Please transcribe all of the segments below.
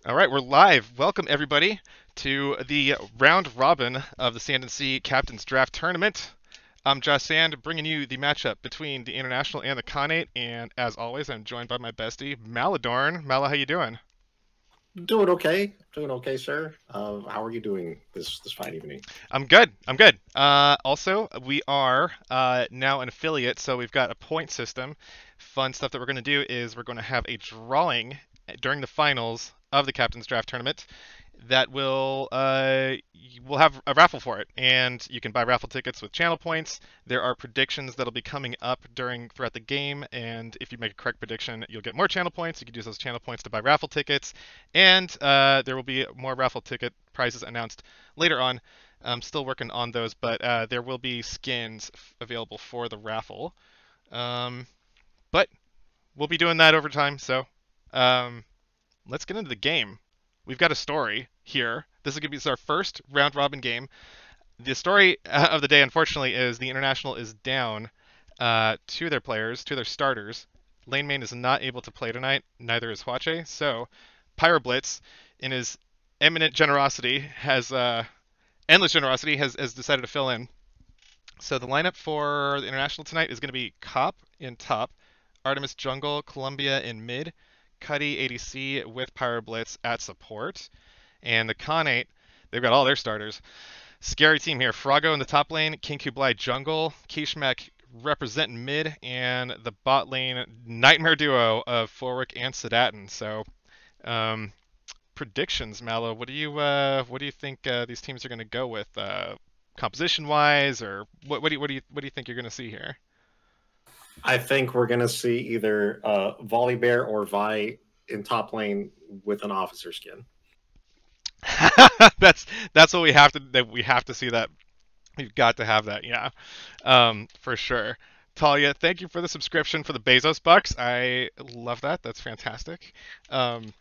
All right, we're live. Welcome everybody to the round robin of the Sand and Sea Captain's Draft Tournament. I'm Josh Sand, bringing you the matchup between the International and the Khanate, and as always, I'm joined by my bestie Maladorn. Mala, how you doing? Doing okay, sir. How are you doing this fine evening? I'm good. I'm good. Also, we are now an affiliate, so we've got a point system. Fun stuff that we're going to do is we're going to have a drawing during the finals of the Captain's Draft Tournament that we'll have a raffle for it, and you can buy raffle tickets with channel points. There are predictions that'll be coming up throughout the game, and if you make a correct prediction, you'll get more channel points. You can use those channel points to buy raffle tickets, and there will be more raffle ticket prizes announced later on. I'm still working on those, but there will be skins available for the raffle. Um, but we'll be doing that over time, so um, let's get into the game. We've got a story here. This is going to be our first round robin game. The story of the day, unfortunately, is the International is down to their players, to their starters. Lane Main is not able to play tonight, neither is Huache. So Pyroblitz, in his eminent generosity, has endless generosity, has decided to fill in. So the lineup for the International tonight is going to be Cop in top, Artemis Jungle, Columbia in mid, Cuddy ADC with Pyroblitz at support, and the Khanate, they've got all their starters. Scary team here. Froggo in the top lane, King Kublai jungle, Kishmek representing mid, and the bot lane nightmare duo of Forwick and Sedatin. So, um, predictions, Mallow. What do you think these teams are going to go with, composition wise, or what do you think you're going to see here? I think we're gonna see either Volley Bear or Vi in top lane with an officer skin. that's that's what we have to see that. We've got to have that, yeah, for sure. Talia, thank you for the subscription for the Bezos bucks. I love that. That's fantastic. Um,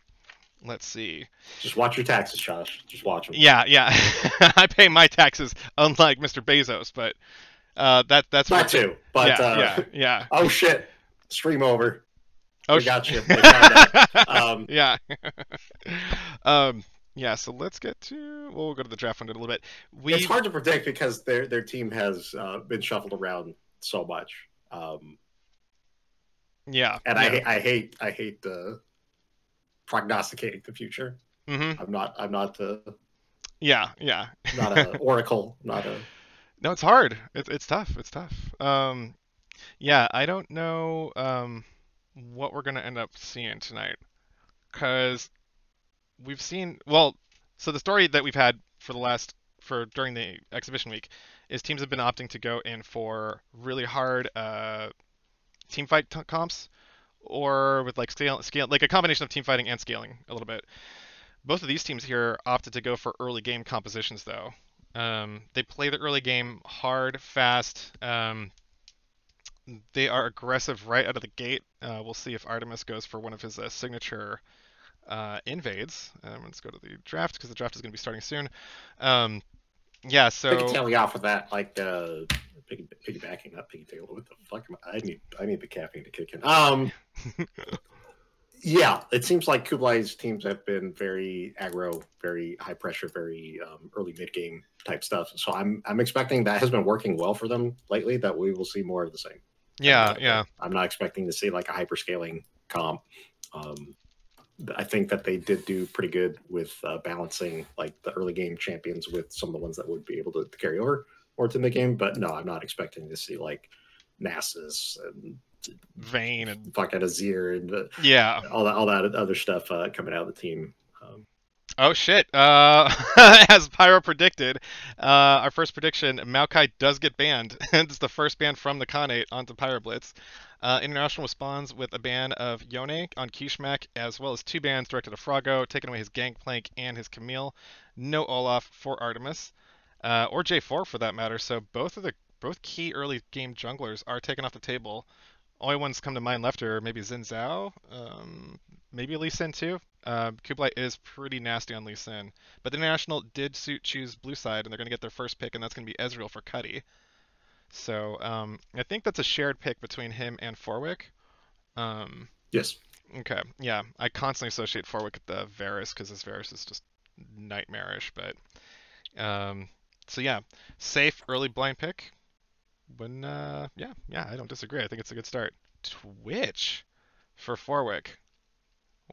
let's see. Just watch your taxes, Josh. Just watch them. Yeah, yeah. I pay my taxes, unlike Mr. Bezos, but that's for Not too, but yeah, yeah, yeah. oh shit, stream over. Oh, We got you. We found out. yeah. um, yeah. So let's get to. Well, we'll go to the draft fund in a little bit. It's We hard to predict because their team has been shuffled around so much, Yeah, and yeah. I hate prognosticating the future. Mhm. I'm not Yeah, yeah. not a oracle, not a. No, it's hard. It's tough. It's tough. Yeah, I don't know what we're gonna end up seeing tonight, because we've seen. Well, so the story that we've had for during the exhibition week is teams have been opting to go in for really hard team fight comps, or with like scale, like a combination of team fighting and scaling a little bit. Both of these teams here opted to go for early game compositions, though. They play the early game hard, fast. They are aggressive right out of the gate. We'll see if Artemis goes for one of his signature invades. Let's go to the draft because the draft is going to be starting soon. Um, yeah, so Picking off of that, like piggybacking, not piggytail. What the fuck? I need the caffeine to kick in. Yeah, it seems like Kublai's teams have been very aggro, very high pressure, very early mid game type stuff. So I'm expecting that has been working well for them lately. That we will see more of the same. yeah, yeah, I'm not expecting to see like a hyperscaling comp. Um, I think that they did do pretty good with balancing like the early game champions with some of the ones that would be able to carry over more to the game. But no, I'm not expecting to see like Nasus and Vayne and fucking Azir and yeah. all that other stuff coming out of the team. Oh shit! As Pyro predicted, our first prediction, Maokai does get banned. It's the first ban from the Khanate onto Pyroblitz. International responds with a ban of Yone on Kishmak, as well as two bans directed to Froggo, taking away his Gangplank and his Camille. No Olaf for Artemis, or J4 for that matter. So both key early game junglers are taken off the table. Only ones come to mind left are maybe Xin Zhao, maybe Lee Sin too. Kublai is pretty nasty on Lee Sin, but the International did choose blue side, and they're going to get their first pick, and that's going to be Ezreal for Cuddy. So I think that's a shared pick between him and Forwick. Um, Yes. Okay, yeah, I constantly associate Forwick with the Varus because this Varus is just nightmarish. But so yeah, safe early blind pick. When yeah, I don't disagree. I think it's a good start. Twitch for Forwick.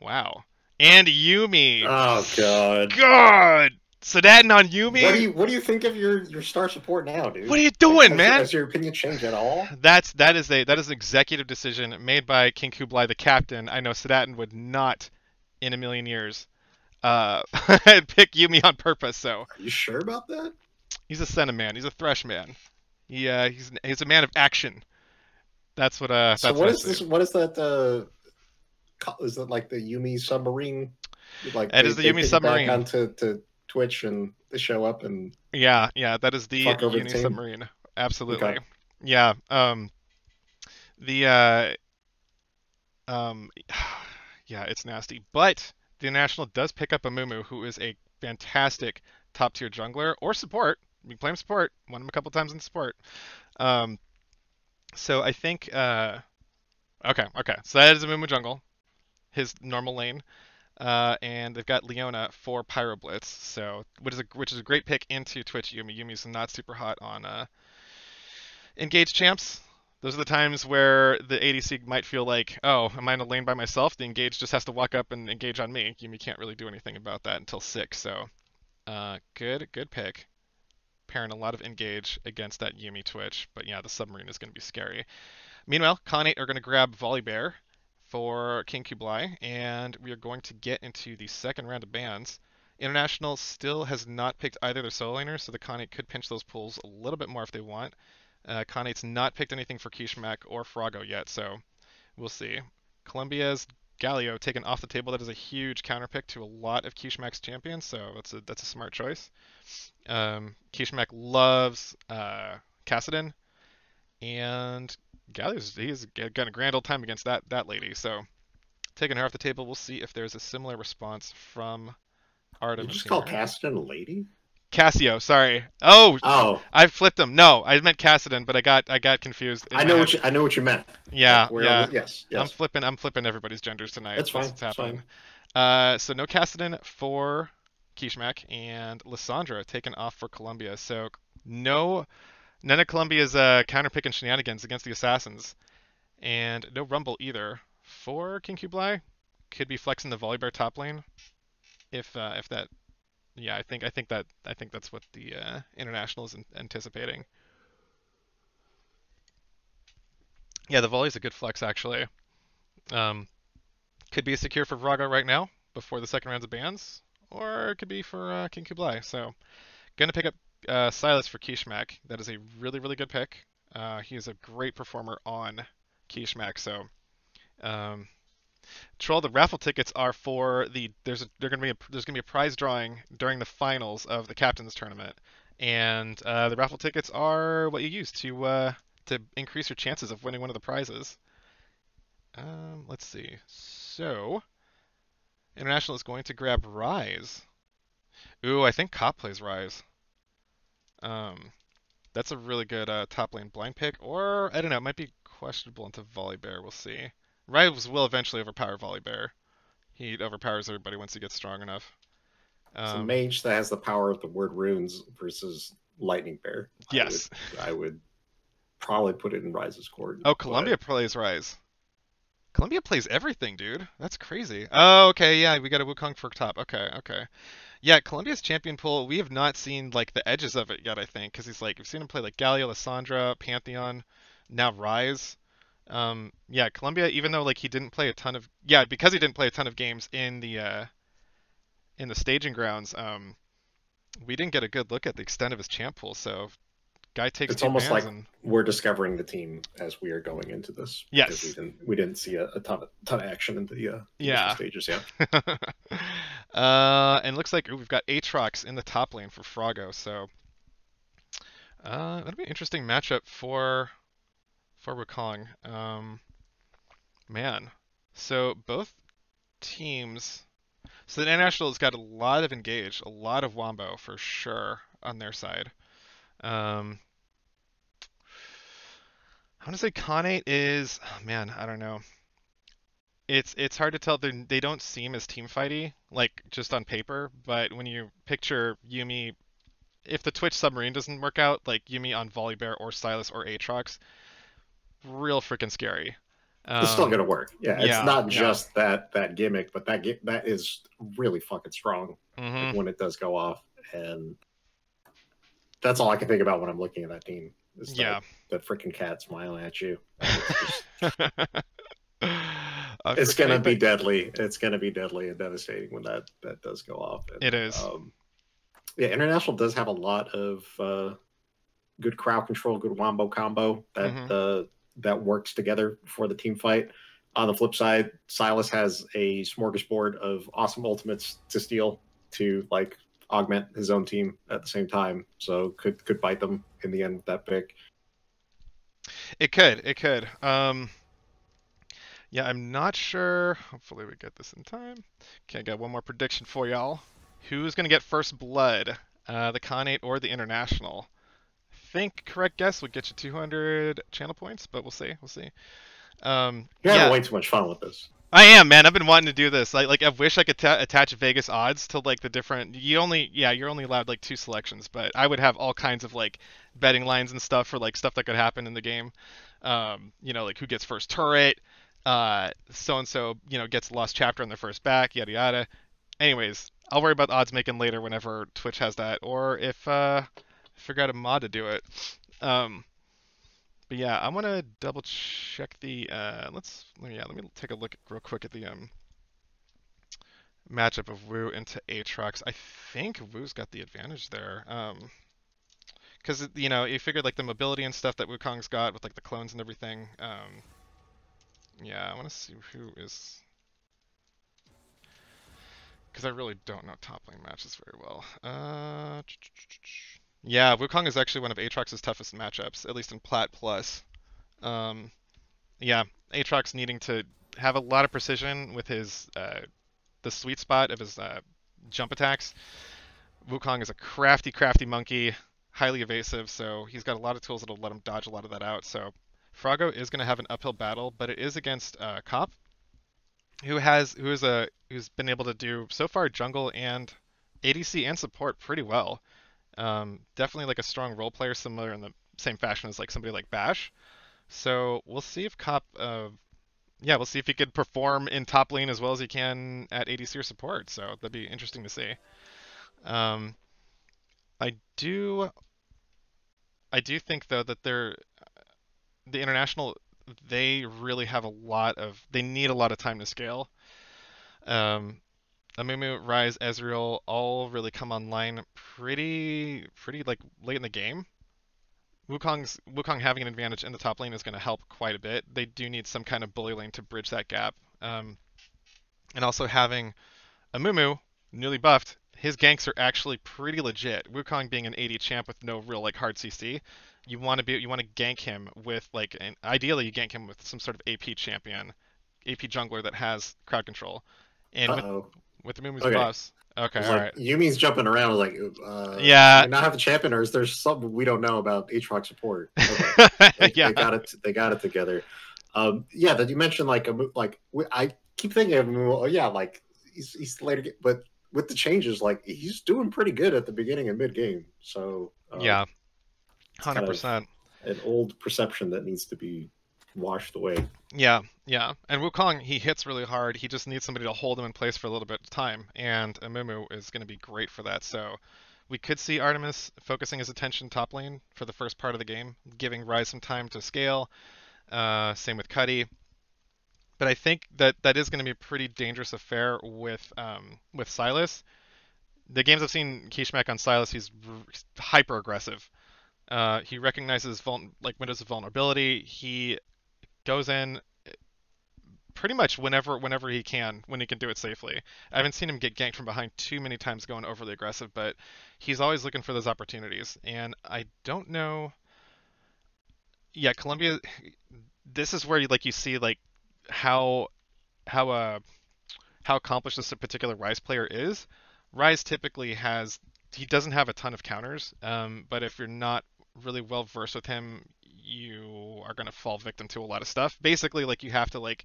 Wow, and Yumi. Oh god. God, Sedatin on Yumi. What do you think of your star support now, What dude? are you Like, doing, man? has your opinion changed at all? That is an executive decision made by King Kublai, the captain. I know Sedatin would not, in a million years, uh, pick Yumi on purpose. So Are you sure about that? he's a Senna man. He's a Thresh man. He's a man of action. So That's what what I is see. this? What is that? Is it like the Yumi submarine? Like That is the they Yumi pick it back submarine. onto Twitch and they show up and Yeah, that is the fuck over the Uni team. submarine. Okay. Absolutely. Yeah. The um, yeah, it's nasty. But the International does pick up a Mumu, who is a fantastic top tier jungler or support. We play him support. Won him a couple times in support. Um, so I think okay. So that is a Mumu jungle, his normal lane. And they've got Leona for Pyro Blitz, so which is a great pick into Twitch Yumi. Yumi's not super hot on engaged champs. Those are the times where the ADC might feel like, oh, am I in a lane by myself? The engage just has to walk up and engage on me. Yumi can't really do anything about that until 6. So, good pick. Pairing a lot of engage against that Yumi Twitch, but yeah, the submarine is going to be scary. Meanwhile, Khanate are going to grab Volibear for King Kublai, and we are going to get into the second round of bans. International still has not picked either their solo laners, so the Khanate could pinch those pools a little bit more if they want. Khanete's not picked anything for Kishmak or Frago yet, so we'll see. Colombia's Galio taken off the table. That is a huge counter pick to a lot of Kishmak's champions, so that's a smart choice. Kishmak loves Kassadin, and he's got a grand old time against that lady. So taking her off the table, we'll see if there's a similar response from You Artemis just call here. Cassidy a lady? Cassio, sorry. Oh, Oh, I flipped him. No, I meant Kassadin, but I got confused in my head. I know what you meant. Like Yeah, we're on yeah. the yes, I'm yes. flipping I'm flipping everybody's genders tonight. That's That's fine. what's It's happening. fine. So no Kassadin for Kishmak and Lissandra taken off for Columbia. So no none of Columbia's counter picking shenanigans against the assassins. And no Rumble either for King Kublai. Could be flexing the Volibear top lane if that. Yeah, I think that's what the international is anticipating. Yeah, the volley's a good flex actually. Um, could be secure for Vraga right now before the second rounds of bans, or it could be for King Kublai. So gonna pick up Silas for Kishmak. That is a really good pick. He is a great performer on Kishmak. So um, Troll, the raffle tickets are for there's gonna be a prize drawing during the finals of the captain's tournament, and the raffle tickets are what you use to increase your chances of winning one of the prizes. Let's see. So International is going to grab Rise. Ooh, I think Cop plays Rise. Um, that's a really good top lane blind pick, or I don't know, it might be questionable into Volibear. We'll see. Rise will eventually overpower Volibear. He overpowers everybody once he gets strong enough. It's a Um, mage that has the power of the word runes versus lightning bear. yes. I would probably put it in Rise's court, Oh, but Columbia plays Rise. Columbia plays everything, dude. That's crazy. Oh, okay, yeah, we got a Wukong for top. Okay. Yeah, Columbia's champion pool, we have not seen like the edges of it yet, I think, because he's like we've seen him play like Galio, Lissandra, Pantheon, now Rise. Yeah, Columbia, even though like he didn't play a ton of because he didn't play a ton of games in the staging grounds, we didn't get a good look at the extent of his champ pool. So guy takes it's two almost bans like and we're discovering the team as we are going into this because yes, we didn't see a ton of action in the initial yeah. stages yet. And looks like we've got Aatrox in the top lane for Frago, so that'll be an interesting matchup for Wukong. Man, so both teams. So the International has got a lot of engage, a lot of wombo for sure on their side. Um, I want to say Khanate is, oh man, I don't know. it's hard to tell. They don't seem as team fighty, like just on paper. But when you picture Yumi, if the Twitch submarine doesn't work out, like Yumi on Volibear or Silas or Aatrox, real freaking scary. It's still Um, gonna work. Yeah, it's yeah, not yeah. just that gimmick, but that is really fucking strong. Like Hmm. when it does go off, and that's all I can think about when I'm looking at that team is that Yeah. that freaking cat smiling at you, and it's just I it's gonna forget be that deadly. It's gonna be deadly and devastating when that does go off. it And is. yeah, international does have a lot of good crowd control, good wombo combo Hmm. that works together for the team fight. On the flip side, Silas has a smorgasbord of awesome ultimates to steal to like augment his own team at the same time. So could bite them in the end with that pick. It could. It could. Yeah, I'm not sure. Hopefully we get this in time. Okay, I got one more prediction for y'all. Who's gonna get first blood? The Khanate or the International? Think correct guess would get you 200 channel points, but we'll see. We'll see. You're having Yeah, way too much fun with this. I am, man. I've been wanting to do this. I wish I could attach Vegas odds to like the different. You're only allowed like two selections, but I would have all kinds of like betting lines and stuff for like stuff that could happen in the game. Like who gets first turret, so and so, gets lost chapter on their first back, yada yada. Anyways, I'll worry about the odds making later whenever Twitch has that, or if figure out a mod to do it. Um, but yeah, I want to double check the let me take a look real quick at the matchup of Wu into Aatrox. I think Wu's got the advantage there. Because you figured like the mobility and stuff that Wukong's got with like the clones and everything. Yeah, I want to see who is, because I really don't know top lane matches very well. Yeah, Wukong is actually one of Aatrox's toughest matchups, at least in Plat Plus. Um, yeah, Aatrox needing to have a lot of precision with his the sweet spot of his jump attacks. Wukong is a crafty, crafty monkey, highly evasive, so he's got a lot of tools that'll let him dodge a lot of that out. So Froggo is going to have an uphill battle, but it is against Cop, who's been able to do so far jungle and ADC and support pretty well. Definitely like a strong role player, similar in the same fashion as like somebody like Bash. So we'll see if Cop, we'll see if he could perform in top lane as well as he can at ADC or support. So that'd be interesting to see. Um, I do I do think though that the international, they really have a lot of, they need a lot of time to scale. Um, Amumu, Rise, Ezreal all really come online pretty like late in the game. Wukong having an advantage in the top lane is going to help quite a bit. They do need some kind of bully lane to bridge that gap. And also having Amumu, newly buffed, his ganks are actually pretty legit. Wukong being an AD champ with no real like hard CC, you want to gank him with like ideally you gank him with some sort of AP champion, AP jungler that has crowd control. And Uh oh. with Amumu's Okay. buffs, okay, I was all like, right, Yumi's jumping around. I was like, do yeah, we not have a champion, or is there something we don't know about Aatrox support? Okay, they yeah, got it. They got it together. Yeah, that you mentioned I keep thinking of him. Oh yeah, like he's later, but with the changes, like he's doing pretty good at the beginning and mid game. So yeah, one it's hundred kind of percent. an old perception that needs to be washed away. Yeah, yeah. And Wukong, he hits really hard. He just needs somebody to hold him in place for a little bit of time, and Amumu is going to be great for that. So we could see Artemis focusing his attention top lane for the first part of the game, giving Rise some time to scale. Same with Cuddy. But I think that that is going to be a pretty dangerous affair with Silas. The games I've seen Kishmak on Silas, he's hyper aggressive. He recognizes like windows of vulnerability. He goes in pretty much whenever he can, when he can do it safely. I haven't seen him get ganked from behind too many times going overly aggressive, but he's always looking for those opportunities. And I don't know. Yeah, Colombia. This is where you see like how how uh how accomplished this particular Rise player is. Rise typically has he doesn't have a ton of counters, but if you're not really well versed with him, you are going to fall victim to a lot of stuff. Basically, like you have to like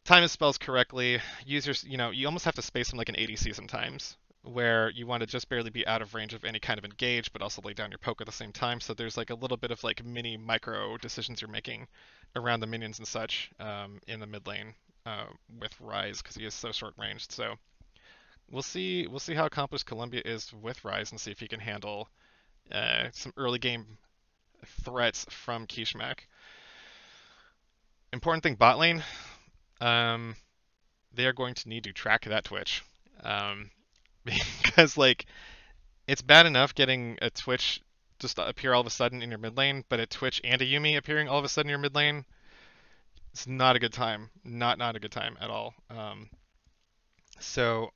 time his spells correctly. Use your, you almost have to space him like an ADC sometimes, where you want to just barely be out of range of any kind of engage, but also lay down your poke at the same time. So there's like a little bit of like mini micro decisions you're making around the minions and such in the mid lane with Rise because he is so short ranged. So we'll see how accomplished Columbia is with Rise and see if he can handle some early game threats from Kishmak. Important thing bot lane. Um, they are going to need to track that Twitch. Um, because like it's bad enough getting a Twitch just appear all of a sudden in your mid lane, but a Twitch and a Yumi appearing all of a sudden in your mid lane, it's not a good time. Not a good time at all. So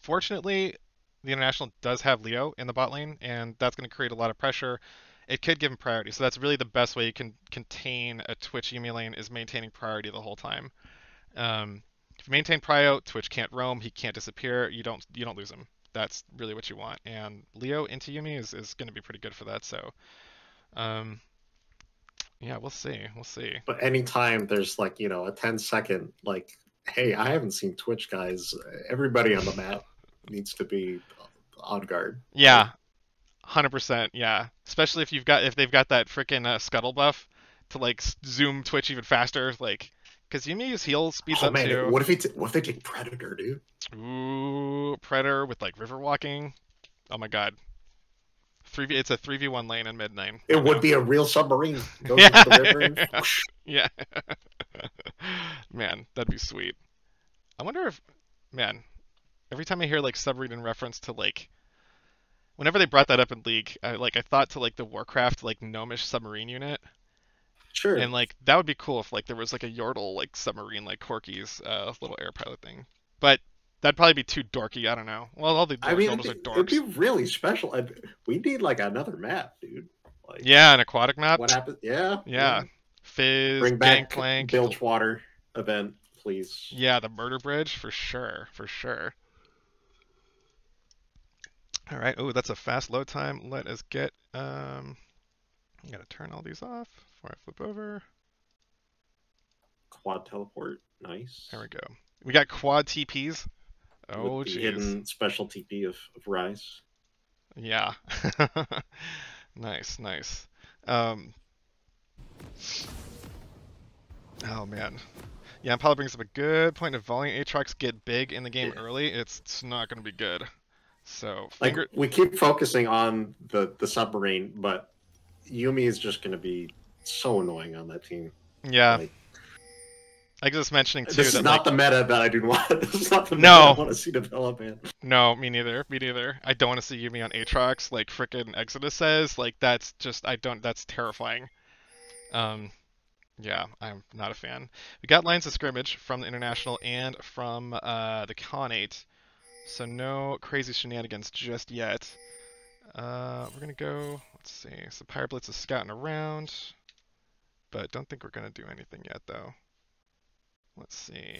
fortunately, the international does have Leo in the bot lane, and that's going to create a lot of pressure. It could give him priority, so that's really the best way you can contain a Twitch Yumi lane is maintaining priority the whole time. If you maintain prio, Twitch can't roam, he can't disappear. You don't lose him. That's really what you want. And Leo into Yumi is going to be pretty good for that. So, um, yeah, we'll see. We'll see. But anytime there's like, a 10-second, like, hey, I haven't seen Twitch, guys. Everybody on the map needs to be on guard. Yeah, Like, 100%. Yeah, especially if they've got that freaking scuttle buff to like zoom Twitch even faster, like because Yumi's heal speeds oh up man, too. what if they take Predator, dude? Ooh, Predator with like river walking. Oh my god. It's a 3v1 lane in mid lane It right would now. be a real submarine. Goes into the river and Yeah. whoosh. Yeah. Man, that'd be sweet. I wonder if, man, every time I hear like submarine in reference to like, whenever they brought that up in League, I thought to like the Warcraft like gnomish submarine unit, Sure. and like that would be cool if like there was like a Yordle like submarine like Corky's little air pilot thing. But that'd probably be too dorky. I don't know. Well, all the I mean, Yordles are it'd be dorks. really special. We need like another map, dude. Like, Yeah, an aquatic map. what happened? Yeah, yeah. Yeah, Fizz, Bring back Gangplank. Bilgewater event, please. Yeah, the murder bridge for sure, for sure. All right. Oh, that's a fast load time. Let us get. I gotta turn all these off before I flip over. Quad teleport, nice. There we go. We got quad TPs. With Oh, the jeez. hidden special TP of Rise. Yeah. Nice, nice. Um. Oh man. Yeah, Impala brings up a good point. If volume Aatrox get big in the game Yeah. early, it's not gonna be good. So Like finger. we keep focusing on the submarine, but Yumi is just going to be so annoying on that team. Yeah. Like, I was just mentioning too this is that not like the meta that I do want. This is not the meta no, I want to see develop, man. no, me neither. Me neither. I don't want to see Yumi on Aatrox like frickin' Exodus says. Like that's just I don't. That's terrifying. Um, yeah, I'm not a fan. We got lines of scrimmage from the international and from the Khanate, so no crazy shenanigans just yet. We're gonna go. Let's see. So Pyre Blitz is scouting around, but don't think we're gonna do anything yet though. Let's see.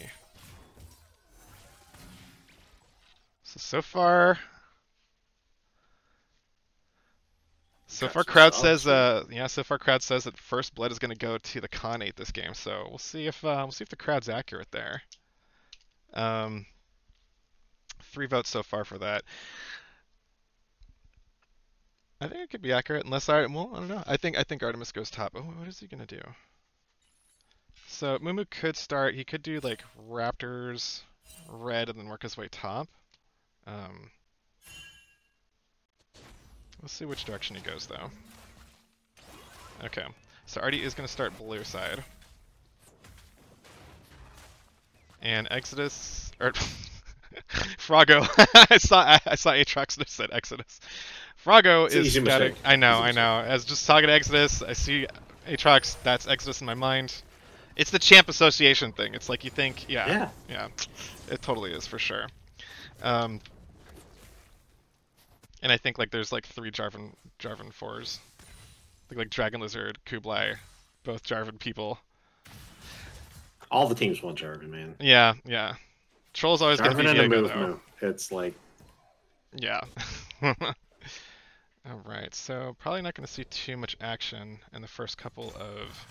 So far, so Got far, some crowd subs, says, man. yeah. So far, crowd says that first blood is going to go to the Khanate this game. So we'll see if the crowd's accurate there. 3 votes so far for that. I think it could be accurate, unless I don't know. I think Artemis goes top. Oh, what is he going to do? So Mumu could start. He could do like Raptors, red, and then work his way top. Um, we'll see which direction he goes though. Okay, so Artie is going to start blue side. And Exodus, or Froggo. I saw Aatrox and I said Exodus. Froggo It's an is easy scouting. mistake. I know, Easy I mistake. know. As just talking to Exodus, I see Aatrox. That's Exodus in my mind. It's the champ association thing. It's like you think, yeah, Yeah. yeah, it totally is for sure. Um, and I think like there's like 3 Jarvan fours, like Dragon Lizard, Kublai, both Jarvan people. All the teams want Jarvan, man. Yeah, yeah. Troll's always gonna be Jarvan and a Viego move though. move. It's like, Yeah. Alright, so probably not going to see too much action in the first couple of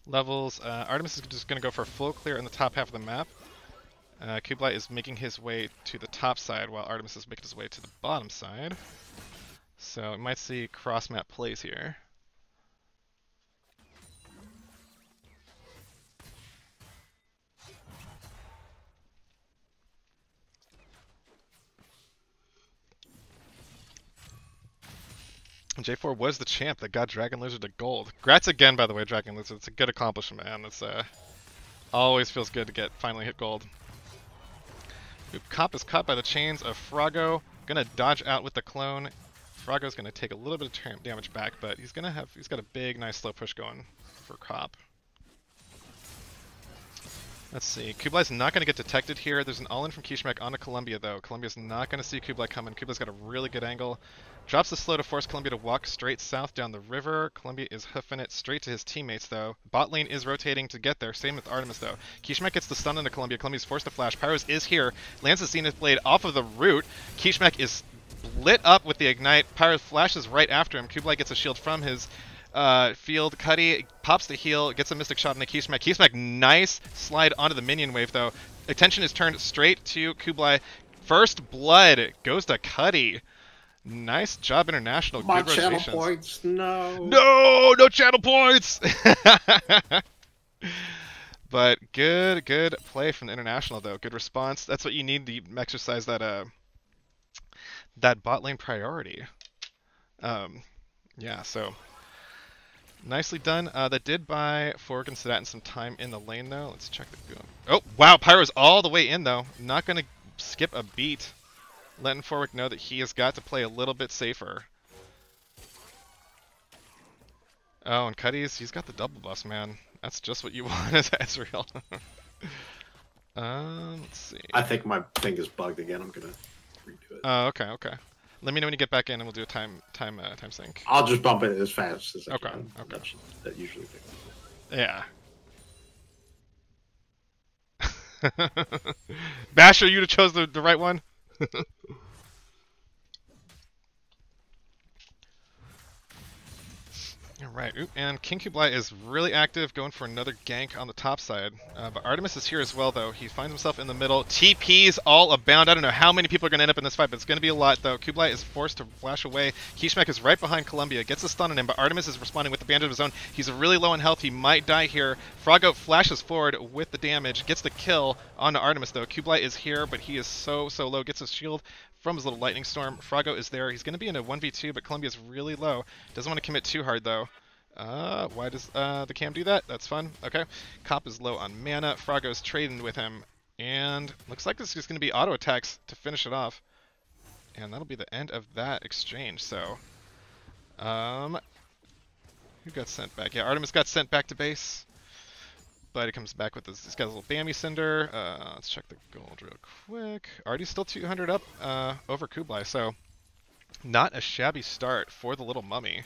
levels. Artemis is just going to go for a full clear in the top half of the map. Kublai is making his way to the top side while Artemis is making his way to the bottom side. So we might see cross-map plays here. J4 was the champ that got Dragon Lizard to gold. Grats again, by the way, Dragon Lizard. It's a good accomplishment, man. It's always feels good to get finally hit gold. Cop is caught by the chains of Froggo. Gonna dodge out with the clone. Froggo's gonna take a little bit of damage back, but he's got a big, nice slow push going for Cop. Let's see. Kublai's not going to get detected here. There's an all-in from Kishmek onto Columbia, though. Columbia's not going to see Kublai coming. Kublai's got a really good angle. Drops the slow to force Columbia to walk straight south down the river. Columbia is hoofing it straight to his teammates, though. Bot lane is rotating to get there. Same with Artemis, though. Kishmek gets the stun into Columbia. Columbia's forced to flash. Pyros is here. Lands the Zenith Blade off of the root. Kishmek is lit up with the Ignite. Pyros flashes right after him. Kublai gets a shield from his field. Cuddy pops the heal, gets a Mystic Shot on Kishmek. Kishmek, nice slide onto the minion wave, though. Attention is turned straight to Kublai. First blood goes to Cuddy. Nice job, International. My good channel rotations. points, no. No channel points! But good play from the International, though. Good response. That's what you need to exercise that bot lane priority. Yeah, so nicely done. That did buy Fork and Sadat some time in the lane, though. Let's check the go. Oh, wow, Pyro's all the way in, though. Not going to skip a beat. Letting Forwick know that he has got to play a little bit safer. Oh, and he's got the double bus, man. That's just what you want as Ezreal. Let's see. I think my thing is bugged again. I'm gonna redo it. Oh, okay. Let me know when you get back in, and we'll do a time sync. I'll just bump it as fast as I can. Okay. That usually fixes it. Yeah. Basher, you'd have chose the right one. Alright, and King Kublai is really active, going for another gank on the top side. But Artemis is here as well, though. He finds himself in the middle. TP's all abound. I don't know how many people are going to end up in this fight, but it's going to be a lot, though. Kublai is forced to flash away. Kishmek is right behind Columbia, gets a stun on him, but Artemis is responding with the bandage of his own. He's really low in health. He might die here. Froggo flashes forward with the damage, gets the kill onto Artemis, though. Kublai is here, but he is so low. Gets his shield from his little lightning storm. Froggo is there. He's going to be in a 1v2, but Columbia's really low. Doesn't want to commit too hard, though. Why does the cam do that? That's fun. Okay. Cop is low on mana. Froggo's trading with him. And looks like this is going to be auto attacks to finish it off. And that'll be the end of that exchange. So, who got sent back? Yeah, Artemis got sent back to base. But he comes back with he's got a little Bammy Cinder. Let's check the gold real quick. Already still 200 up over Kublai. So, not a shabby start for the little mummy.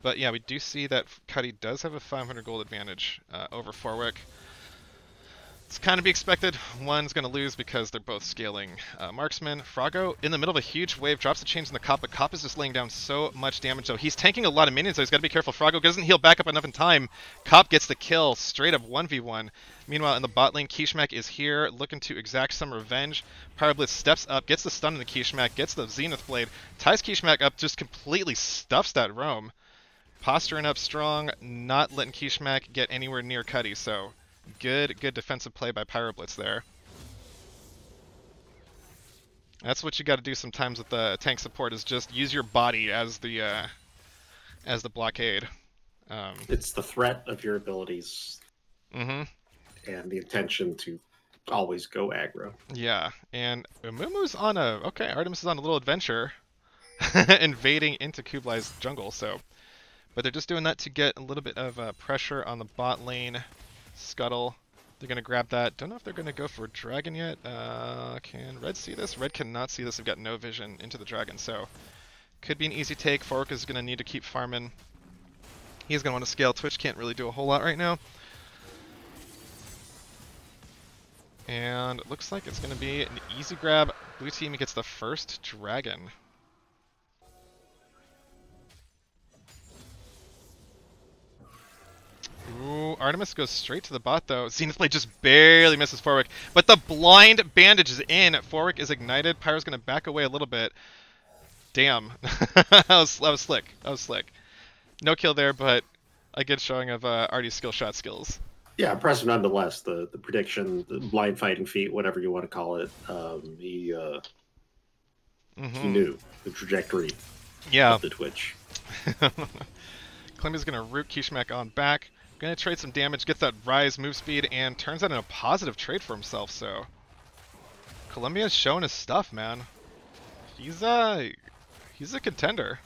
But yeah, we do see that Cuddy does have a 500 gold advantage over Forwick. It's kind of be expected. One's going to lose because they're both scaling marksman. Froggo, in the middle of a huge wave, drops the chains in the Cop, but Cop is just laying down so much damage. So he's tanking a lot of minions, so he's got to be careful. Froggo doesn't heal back up enough in time. Cop gets the kill, straight up 1v1. Meanwhile, in the bot lane, Kishmek is here, looking to exact some revenge. Pyroblitz steps up, gets the stun in the Kishmek, gets the Zenith Blade, ties Kishmek up, just completely stuffs that roam. Posturing up strong, not letting Kishmek get anywhere near Cuddy, so good defensive play by Pyroblitz there. That's what you got to do sometimes with the tank support, is just use your body as the blockade. It's the threat of your abilities and the intention to always go aggro. Yeah, and Umumu's on Artemis is on a little adventure invading into Kublai's jungle, so. But they're just doing that to get a little bit of pressure on the bot lane. Scuttle. They're going to grab that. Don't know if they're going to go for Dragon yet. Can Red see this? Red cannot see this. They've got no vision into the Dragon, so could be an easy take. Fork is going to need to keep farming. He's going to want to scale. Twitch can't really do a whole lot right now. And it looks like it's going to be an easy grab. Blue team gets the first Dragon. Artemis goes straight to the bot though. Zenith Blade just barely misses Forwick, but the blind bandage is in. Forwick is ignited. Pyro's gonna back away a little bit. Damn, that was slick. That was slick. No kill there, but a good showing of Artie's skill shot skills. Yeah, impressive nonetheless. The prediction, the blind fighting feat, whatever you want to call it. He knew the trajectory of the Twitch. Columbia's gonna root Kishmak on back. Gonna trade some damage, gets that rise move speed, and turns that into a positive trade for himself. So Columbia's showing his stuff, man. He's a contender.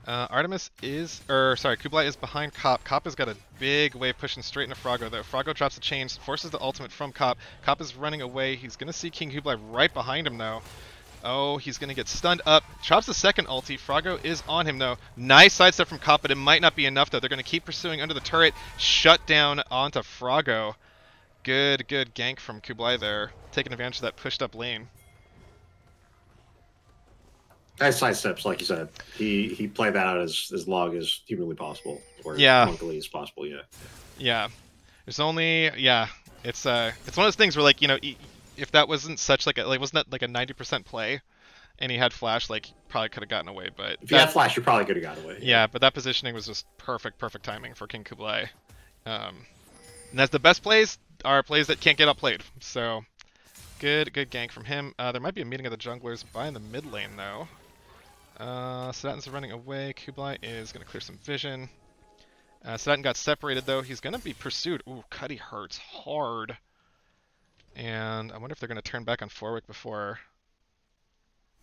Artemis is, Kublai is behind Cop. Cop has got a big wave pushing straight into Froggo though. Froggo drops the chains, forces the ultimate from Cop. Cop is running away. He's gonna see King Kublai right behind him though. Oh, he's gonna get stunned up. Chops the second ulti. Froggo is on him though. Nice sidestep from Cop, but it might not be enough though. They're gonna keep pursuing under the turret. Shut down onto Froggo. Good gank from Kublai there, taking advantage of that pushed up lane. Nice sidesteps, like you said. He played that out as long as humanly possible, or yeah, luckily as possible. Yeah. There's only it's one of those things where, like, you know, if that wasn't such like wasn't that like a 90% play, and he had flash, like, probably could have gotten away. But if you had flash, you probably could have gotten away. Yeah, but that positioning was just perfect timing for King Kublai. And that's the best plays are plays that can't get outplayed. So good gank from him. There might be a meeting of the junglers by in the mid lane though. Sedatin's running away. Kublai is going to clear some vision. Sedatin got separated though. He's going to be pursued. Ooh, Cuddy hurts hard. And I wonder if they're going to turn back on Forwick before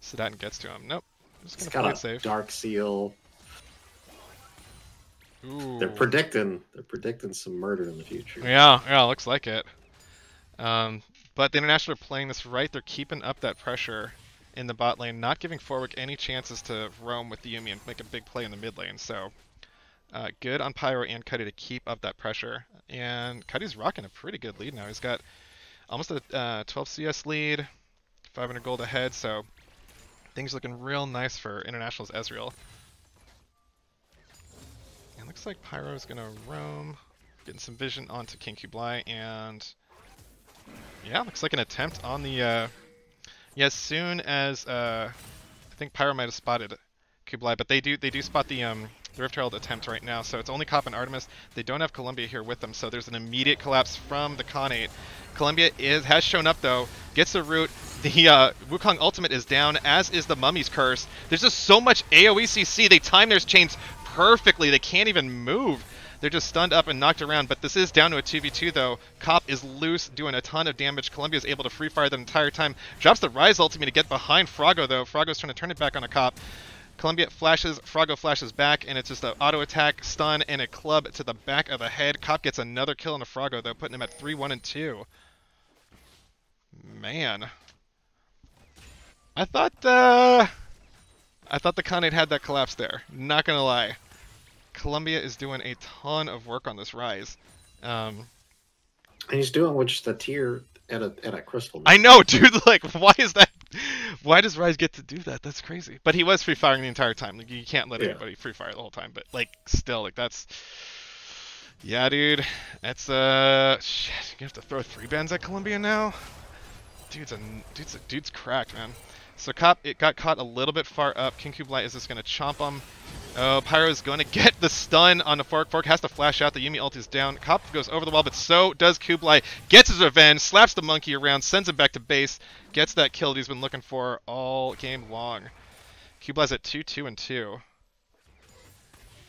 Sedatin gets to him. Nope. Just going to play it safe. Dark Seal. Ooh. They're predicting some murder in the future. Yeah, looks like it. But the International are playing this right. They're keeping up that pressure in the bot lane, not giving Forwick any chances to roam with the Yuumi and make a big play in the mid lane. So good on Pyro and Cuddy to keep up that pressure. And Cuddy's rocking a pretty good lead now. He's got almost a 12 CS lead, 500 gold ahead. So things looking real nice for International's Ezreal. And looks like Pyro is gonna roam, getting some vision onto King Kublai, and yeah, looks like an attempt on the. As soon as I think Pyro might have spotted Kublai, but they do spot the Rift Herald attempt right now. So it's only Cop and Artemis. They don't have Columbia here with them, so there's an immediate collapse from the Khanate. Columbia has shown up though, gets the root. The Wukong ultimate is down, as is the Mummy's Curse. There's just so much AoE CC. They time their chains perfectly. They can't even move. They're just stunned up and knocked around, but this is down to a 2v2 though. Cop is loose, doing a ton of damage. Columbia is able to free fire the entire time. Drops the Rise ultimate to get behind Froggo though. Froggo's trying to turn it back on a Cop. Columbia flashes, Froggo flashes back, and it's just an auto attack, stun, and a club to the back of the head. Cop gets another kill on the Froggo though, putting him at 3-1 and 2. Man. I thought the Khanate had that collapse there. Not gonna lie. Columbia is doing a ton of work on this Rise. And he's doing with just a tier at a crystal. I know, dude. Like, why is that? Why does Rise get to do that? That's crazy. But he was free firing the entire time. Like, you can't let anybody free fire the whole time. But like, still, like, that's. Yeah, dude. That's shit. You have to throw 3 bans at Columbia now. Dude's cracked, man. So it got caught a little bit far up. King Kublai is just gonna chomp him. Oh, Pyro is going to get the stun on the Fork. Fork has to flash out. The Yuumi ult is down. Cop goes over the wall, but so does Kublai. Gets his revenge, slaps the monkey around, sends him back to base, gets that kill that he's been looking for all game long. Kublai's at 2-2 and 2.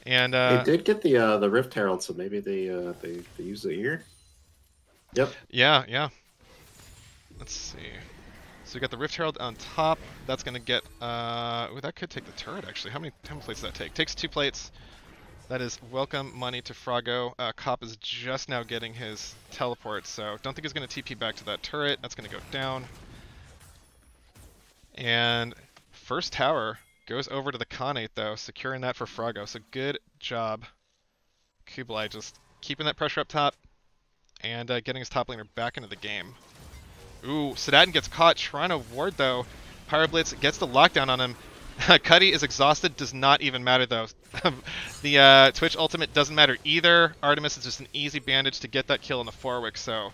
And they did get the Rift Herald, so maybe they use the ear. Yep. Yeah. Let's see. So we got the Rift Herald on top. That's gonna get ooh, that could take the turret actually. How many plates does that take? Takes 2 plates. That is welcome money to Froggo. Cop is just now getting his teleport, so don't think he's gonna TP back to that turret. That's gonna go down. And first tower goes over to the Khanate though, securing that for Froggo. So good job, Kublai, just keeping that pressure up top and getting his top laner back into the game. Ooh, Sedatin gets caught trying to ward though. Pyroblitz gets the lockdown on him. Cuddy is exhausted, does not even matter though. The Twitch ultimate doesn't matter either. Artemis is just an easy bandage to get that kill in the Forwick, so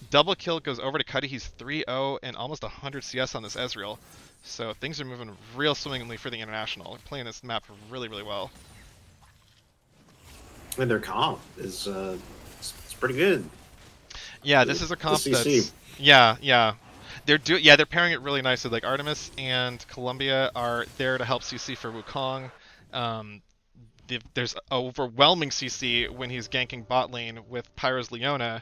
double kill goes over to Cuddy. He's 3-0 and almost 100 CS on this Ezreal. So things are moving real swimmingly for the International. They're playing this map really, really well. And their comp is it's pretty good. Yeah, this is a comp that's yeah. They're pairing it really nicely. Like Artemis and Columbia are there to help CC for Wukong. There's overwhelming CC when he's ganking bot lane with Pyro's Leona,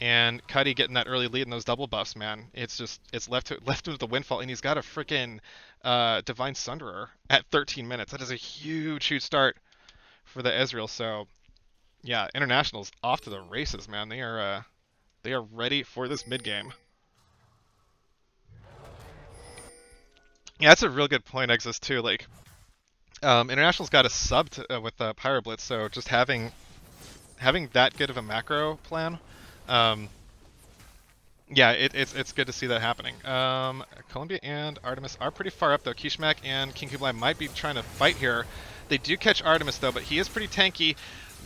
and Cuddy getting that early lead in those double buffs. Man, it's left him with the windfall, and he's got a freaking Divine Sunderer at 13 minutes. That is a huge start for the Ezreal. So yeah, International's off to the races, man. They are ready for this mid game. Yeah, that's a real good point, Exus, too. Like, International's got a sub with Pyro Blitz, so just having that good of a macro plan, yeah, it's good to see that happening. Columbia and Artemis are pretty far up, though. Kishmak and King Kublai might be trying to fight here. They do catch Artemis, though, but he is pretty tanky.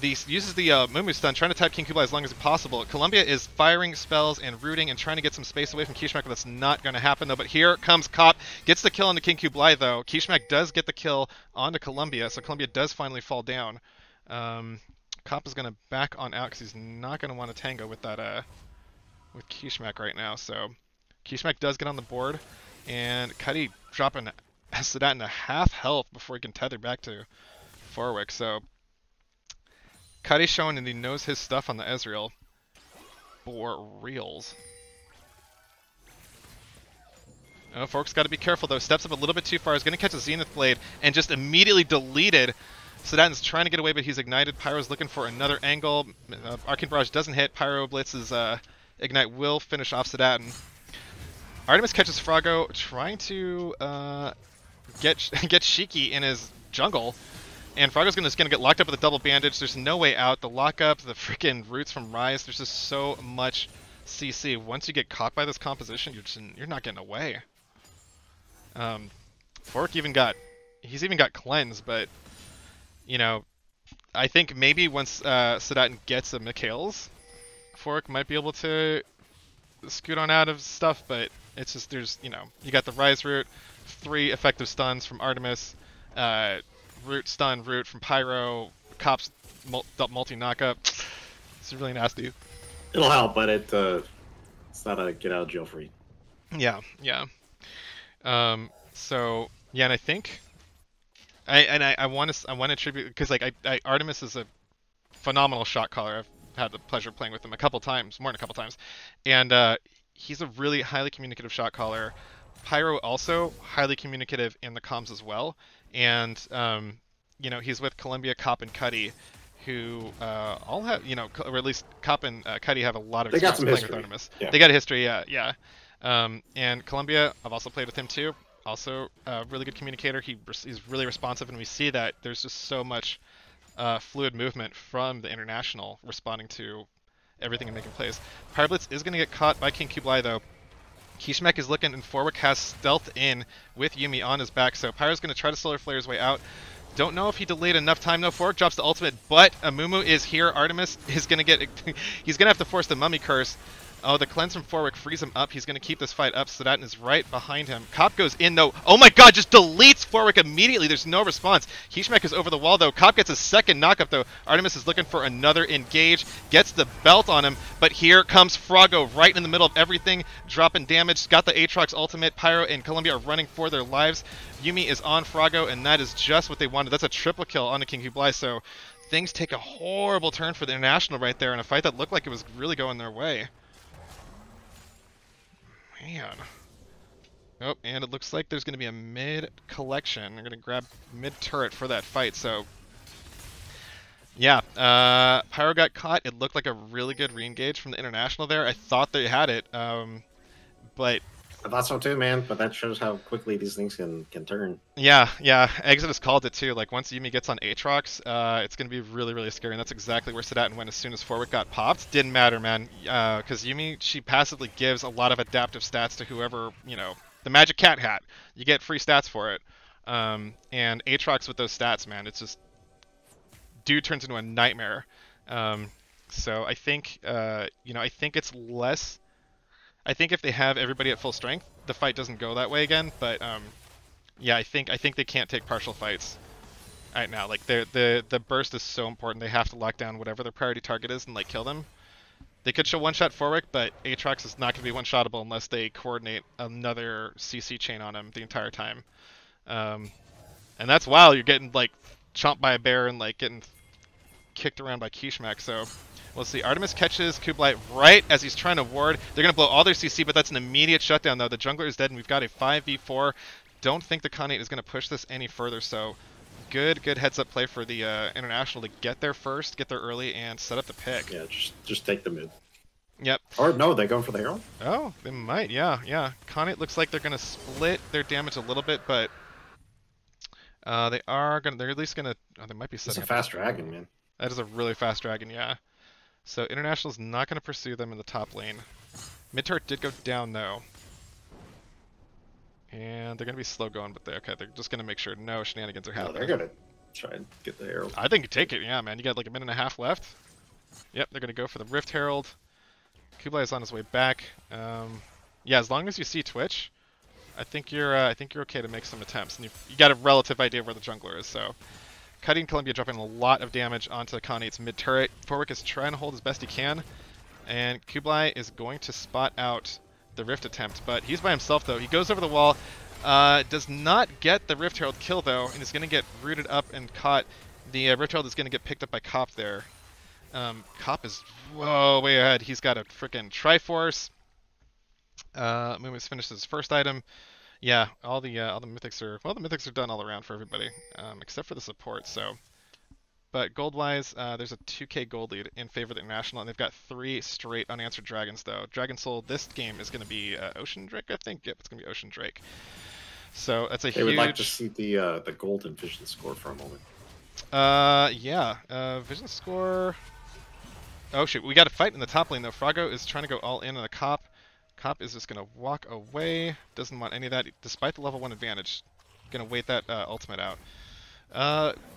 Uses the Mumu stun, trying to type King Kublai as long as possible. Columbia is firing spells and rooting and trying to get some space away from Kishmak, but that's not going to happen, though. But here comes Cop, gets the kill on the King Kublai, though. Kishmak does get the kill onto Columbia, so Columbia does finally fall down. Cop is going to back on out because he's not going to want to tango with that with Kishmak right now. So Kishmak does get on the board, and Cuddy dropping Sedat into half health before he can tether back to Forwick. So Cuddy's showing that he knows his stuff on the Ezreal for reals. Oh, Forwick's got to be careful though. Steps up a little bit too far. He's going to catch a Zenith Blade and just immediately deleted. Sedatin's trying to get away, but he's ignited. Pyro's looking for another angle. Arcane Barrage doesn't hit. Pyro Blitz's Ignite will finish off Sedatin. Artemis catches Froggo, trying to get Shiki in his jungle. And Froggo's just going to get locked up with a double bandage. There's no way out. The lockup, the freaking roots from Rise, there's just so much CC. Once you get caught by this composition, you're not getting away. Fork he's even got Cleanse, but, you know, I think maybe once Sedatin gets a Mikhail's, Fork might be able to scoot on out of stuff, but it's just, you got the Rise root, 3 effective stuns from Artemis, root stun root from Pyro, Cop's multi knockup. It's really nasty. It'll help, but it's not a get out of jail free. Yeah. So yeah, and I think I want to attribute, because like Artemis is a phenomenal shot caller. I've had the pleasure of playing with him more than a couple times, and he's a really highly communicative shot caller. Pyro also highly communicative in the comms as well. And, he's with Columbia, Cop, and Cuddy, who all have, or at least Cop and Cuddy have a lot of experience playing with Artemis. Yeah. They got a history, yeah. And Columbia, I've also played with him too. Also a really good communicator. He's really responsive, and we see that there's just so much fluid movement from the International responding to everything and making plays. Pyroblitz is going to get caught by King Kublai, though. Kishmak is looking, and Forwick has stealth in with Yuumi on his back, so Pyro's going to try to Solar Flare his way out. Don't know if he delayed enough time, though. Forwick drops the ultimate, but Amumu is here. Artemis is going to get... he's going to have to force the Mummy Curse. Oh, the Cleanse from Forwick frees him up. He's going to keep this fight up. Sedatin is right behind him. Cop goes in, though. Oh my god, just deletes Forwick immediately. There's no response. Kishmak is over the wall, though. Cop gets a second knockup, though. Artemis is looking for another engage. Gets the belt on him, but here comes Froggo right in the middle of everything, dropping damage. Got the Aatrox ultimate. Pyro and Columbia are running for their lives. Yuumi is on Froggo, and that is just what they wanted. That's a triple kill on the King Kublai, so things take a horrible turn for the International right there in a fight that looked like it was really going their way. Man. Oh, and it looks like there's going to be a mid collection. I'm going to grab mid turret for that fight. So, yeah, Pyro got caught. It looked like a really good re-engage from the International there. I thought they had it, but I thought so too, man. But that shows how quickly these things can turn. Yeah. Exodus called it too. Like once Yuumi gets on Aatrox, it's gonna be really, really scary. And that's exactly where Sedatin went as soon as Forwick got popped. Didn't matter, man, because Yuumi, she passively gives a lot of adaptive stats to whoever, the Magic Cat hat. You get free stats for it. And Aatrox with those stats, man, it's just dude turns into a nightmare. Um, so I think, I think it's less. I think if they have everybody at full strength, the fight doesn't go that way again. But yeah, I think they can't take partial fights right now. Like the burst is so important. They have to lock down whatever their priority target is and like kill them. They could show one-shot Forwick, but Aatrox is not going to be one-shottable unless they coordinate another CC chain on him the entire time. Um, and that's while you're getting like chomped by a bear and like getting kicked around by Kishmak. So we'll see. Artemis catches Kublai right as he's trying to ward. They're going to blow all their CC, but that's an immediate shutdown though. The jungler is dead and we've got a 5v4. Don't think the Khanate is going to push this any further, so good heads up play for the International to get there first, get there early, and set up the pick. Yeah, just take the mid. Yep. Or no, they going for the Herald? Oh, they might, yeah. Khanate looks like they're going to split their damage a little bit, but they're at least going to, they might be setting It's a up. fast dragon, man. That is a really fast dragon, yeah. So International's not going to pursue them in the top lane. Mid turret did go down, though. And they're going to be slow going, but they're just going to make sure no shenanigans are No, happening. they're going to try and get the Herald. I think you take it, yeah, man. You got like a minute and a half left. Yep, they're going to go for the Rift Herald. Kublai is on his way back. Yeah, as long as you see Twitch, I think you're okay to make some attempts, and you got a relative idea of where the jungler is. So, Cuddy and Columbia dropping a lot of damage onto Khanate's mid turret. Forwick is trying to hold as best he can, and Kublai is going to spot out the Rift attempt, but he's by himself though. He goes over the wall, does not get the Rift Herald kill though, and is going to get rooted up and caught. The Rift Herald is going to get picked up by Cop there. Cop is way ahead. He's got a freaking Triforce. Moom's finished his first item. Yeah, all the mythics are the mythics are done all around for everybody, except for the support. So, but gold wise, there's a 2k gold lead in favor of the International, and they've got 3 straight unanswered dragons though. Dragon Soul this game is going to be Ocean Drake, I think. Yep, it's going to be Ocean Drake. So that's a huge. They would like to see the golden vision score for a moment. Yeah. Vision score. Oh shoot, we got a fight in the top lane though. Froggo is trying to go all in on a Cop. Cop is just gonna walk away. Doesn't want any of that, despite the level 1 advantage. Gonna wait that ultimate out.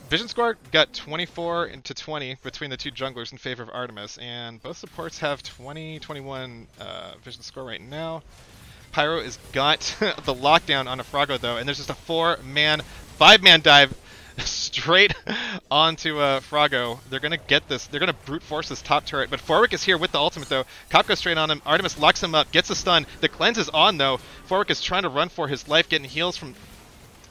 Vision score got 24 into 20 between the two junglers in favor of Artemis, and both supports have 20-21 vision score right now. Pyro has got the lockdown on a Froggo though, and there's just a 5-man dive straight onto Froggo. They're gonna get this. They're gonna brute force this top turret. But Forwick is here with the ultimate though. Cop goes straight on him. Artemis locks him up, gets a stun. The cleanse is on though. Forwick is trying to run for his life, getting heals from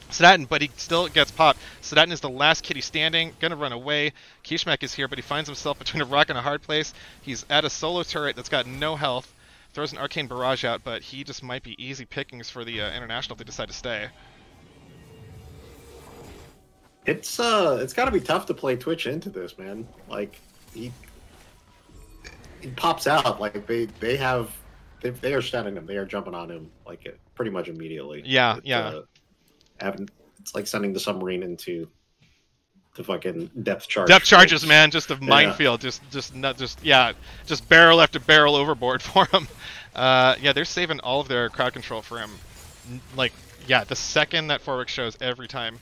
Sedatin, but he still gets popped. Sedatin is the last kitty standing, gonna run away. Kishmak is here, but he finds himself between a rock and a hard place. He's at a solo turret that's got no health. Throws an arcane barrage out, but he just might be easy pickings for the International if they decide to stay. It's got to be tough to play Twitch into this, man. Like he pops out like they are stunning him. They are jumping on him like pretty much immediately. Yeah. It's like sending the submarine into the fucking depth charge. Depth charges, man. Just a minefield. Just barrel after barrel overboard for him. Yeah, they're saving all of their crowd control for him. Like, yeah, the second that Forwick shows every time.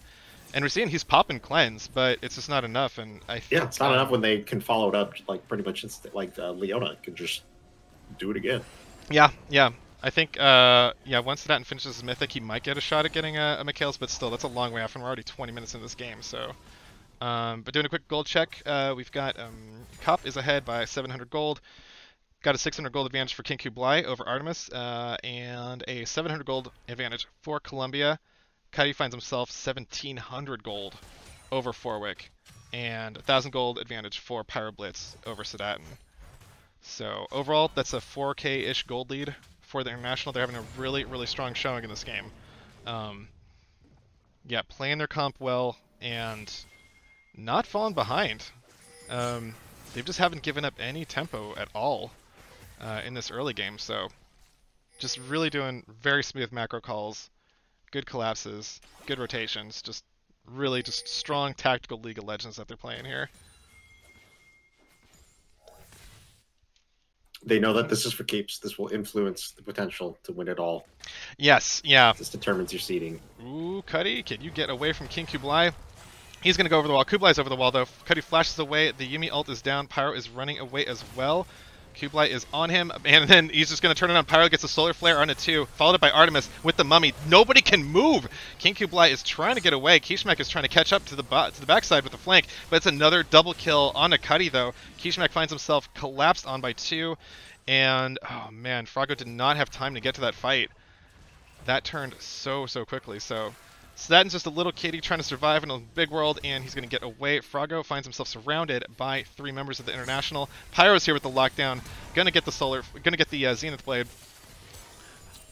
And we're seeing he's popping cleanse, but it's just not enough. And I think, it's not enough when they can follow it up like pretty much like Leona can just do it again. Yeah. I think once Sedatin finishes his mythic, he might get a shot at getting a Mikhail's, but still, that's a long way off, and we're already 20 minutes in this game. So, but doing a quick gold check, we've got Cop is ahead by 700 gold. Got a 600 gold advantage for King Kublai over Artemis, and a 700 gold advantage for Columbia. Cuddy finds himself 1,700 gold over Forwick, and 1,000 gold advantage for Pyroblitz over Sedatin. So overall, that's a 4k-ish gold lead for the International. They're having a really, really strong showing in this game. Yeah, playing their comp well and not falling behind. They just haven't given up any tempo at all in this early game. So just really doing very smooth macro calls. Good collapses, good rotations, just really just strong tactical League of Legends that they're playing here. They know that this is for keeps. This will influence the potential to win it all. Yes, yeah. This determines your seeding. Ooh, Cuddy, can you get away from King Kublai? He's going to go over the wall. Kublai's over the wall, though. Cuddy flashes away. The Yumi ult is down. Pyro is running away as well. Kublai is on him, and then he's just going to turn it on. Pyro gets a solar flare on it, too, followed up by Artemis with the mummy. Nobody can move! King Kublai is trying to get away. Kishmak is trying to catch up to the backside with the flank, but it's another double kill on Cuddy, though. Kishmak finds himself collapsed on by 2, and, oh man, Froggo did not have time to get to that fight. That turned so quickly, so Sedaten's just a little kitty trying to survive in a big world, and he's going to get away. Froggo finds himself surrounded by 3 members of the International. Pyro's here with the lockdown, gonna get the Zenith Blade.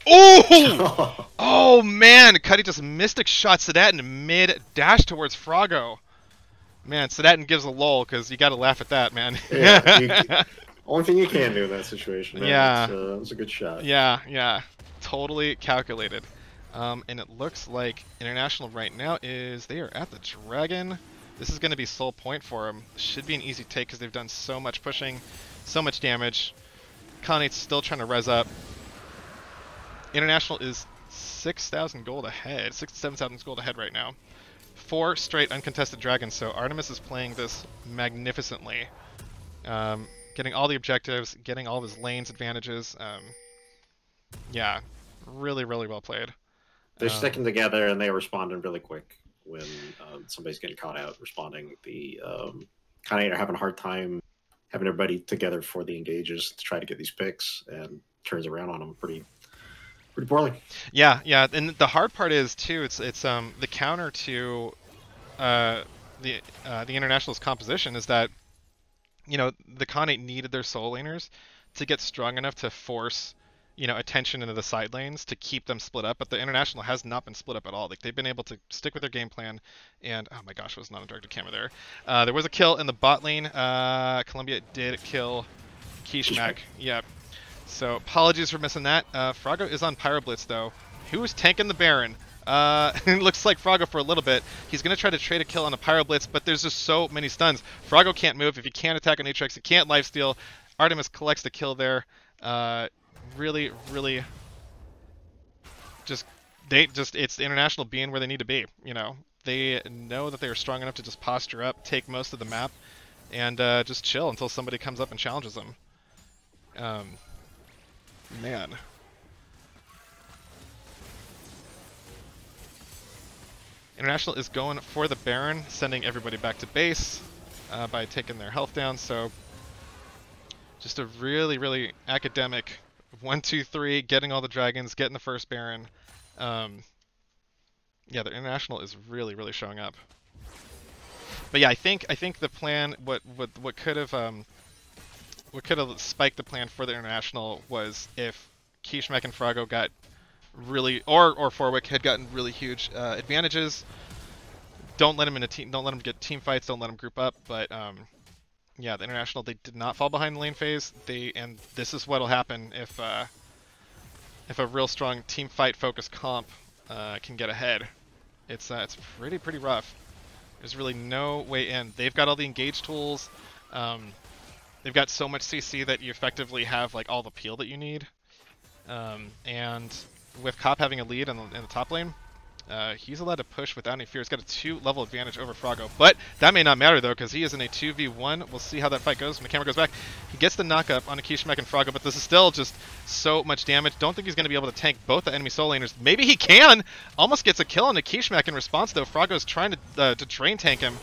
Oh! Oh man, Cuddy just mystic shot Sedaten mid dash towards Froggo. Man, Sedaten gives a lull because you got to laugh at that, man. Yeah, only thing you can do in that situation. Man. Yeah, it was a good shot. Yeah, totally calculated. And it looks like International right now they are at the Dragon. This is going to be sole point for them. Should be an easy take because they've done so much pushing, so much damage. Khanate's still trying to res up. International is 6,000 gold ahead, 6 to 7,000 gold ahead right now. 4 straight uncontested dragons, so Artemis is playing this magnificently. Getting all the objectives, getting all of his lanes advantages. Yeah, really well played. They're sticking together, and they responded really quick when somebody's getting caught out responding. The Khanate are having a hard time having everybody together for the engages to try to get these picks, and turns around on them pretty poorly. Yeah, and the hard part is too. It's the counter to the International's composition is that the Khanate needed their soul laners to get strong enough to force attention into the side lanes to keep them split up, but the International has not been split up at all. Like, they've been able to stick with their game plan, and oh my gosh, it was not a directed camera there. There was a kill in the bot lane. Columbia did kill Kishmak. Yep. So apologies for missing that. Froggo is on Pyro Blitz though. Who's tanking the Baron? It looks like Froggo for a little bit. He's going to try to trade a kill on the Pyro Blitz, but there's just so many stuns. Froggo can't move. If he can't attack on Atrix, he can't lifesteal. Artemis collects the kill there. Really it's the International being where they need to be. They know that they are strong enough to just posture up, take most of the map, and just chill until somebody comes up and challenges them. Man. International is going for the Baron, sending everybody back to base by taking their health down, so just a really academic 1, 2, 3, getting all the dragons, getting the first Baron. Yeah, the International is really showing up. But yeah, I think the plan, what could have spiked the plan for the International was if Kishmak and Froggo got really, or Forwick had gotten really huge advantages. Don't let them get team fights. Don't let them group up. But yeah, the International, they did not fall behind the lane phase. And this is what'll happen if a real strong team fight focused comp can get ahead. It's pretty rough. There's really no way in. They've got all the engage tools. They've got so much CC that you effectively have like all the peel that you need. And with Cop having a lead in the top lane, he's allowed to push without any fear. He's got a 2-level advantage over Froggo, but that may not matter though because he is in a 2v1. We'll see how that fight goes when the camera goes back. He gets the knock-up on Kishmak and Froggo, but this is still just so much damage. Don't think he's going to be able to tank both the enemy soul laners. Maybe he can! Almost gets a kill on Kishmak in response though. Froggo's trying to drain tank him.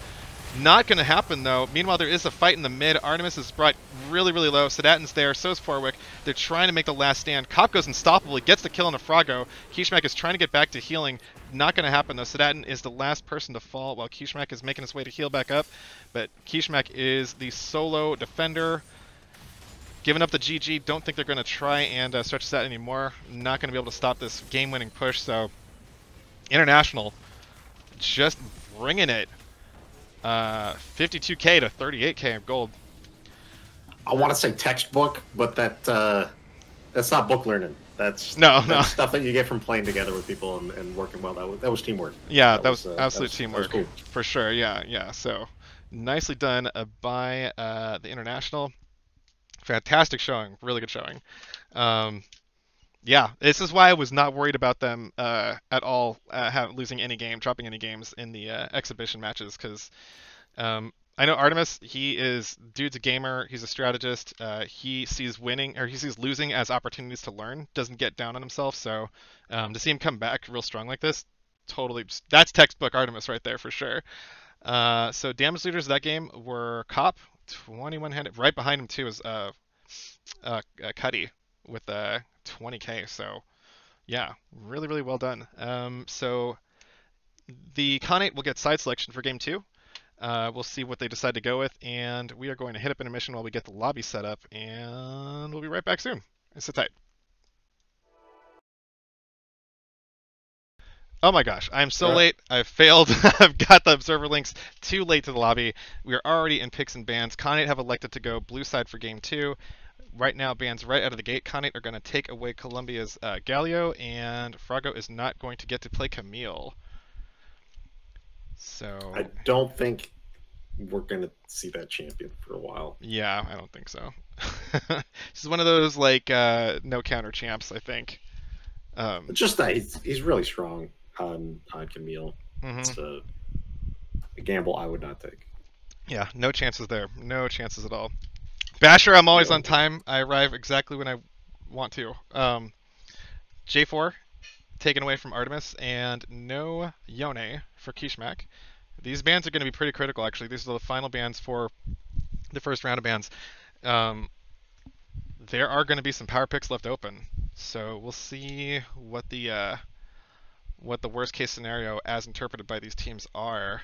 Not going to happen though. Meanwhile, there is a fight in the mid. Artemis is brought really low. Sedaten's there, so is Forwick. They're trying to make the last stand. Cop goes unstoppable. He gets the kill on the Froggo. Kishmak is trying to get back to healing. Not going to happen though. Sedaten is the last person to fall while Kishmak is making his way to heal back up. But Kishmak is the solo defender. Giving up the GG. Don't think they're going to try and stretch that anymore. Not going to be able to stop this game-winning push. So International just bringing it. 52k to 38k of gold. I want to say textbook, but that's not book learning. That's stuff that you get from playing together with people and working well. That was teamwork. Yeah, that was absolute teamwork. That was cool. For sure. Yeah. So nicely done by the International. Fantastic showing. Really good showing. Yeah, this is why I was not worried about them at all losing any game, dropping any games in the exhibition matches because I know Artemis. Dude's a gamer. He's a strategist. He sees winning or he sees losing as opportunities to learn. Doesn't get down on himself. So to see him come back real strong like this, totally, that's textbook Artemis right there for sure. So damage leaders of that game were Cop, 21 handed. Right behind him too is Cuddy with 20k. So yeah, really really well done. So the Khanate will get side selection for game two. We'll see what they decide to go with, and we are going to hit up intermission while we get the lobby set up, and we'll be right back soon. Sit tight. Oh my gosh, I'm so All right. late. I've failed. I've got the observer links too late to the lobby. We are already in picks and bans. Khanate have elected to go blue side for game two. Right now, bans right out of the gate. Khanate are going to take away Colombia's Galio, and Frago is not going to get to play Camille. I So, don't think we're gonna see that champion for a while. yeah, I don't think so. This is one of those like no counter champs, I think. It's just that he's really strong on Camille. Mhm. It's a gamble I would not take. Yeah, no chances there. No chances at all. Basher, I'm always on No. time. I arrive exactly when I want to. J4 taken away from Artemis, and no Yone for Kishmak. These bans are going to be pretty critical, actually. These are the final bans for the first round of bans. Um, there are going to be some power picks left open, so we'll see what the worst case scenario, as interpreted by these teams, are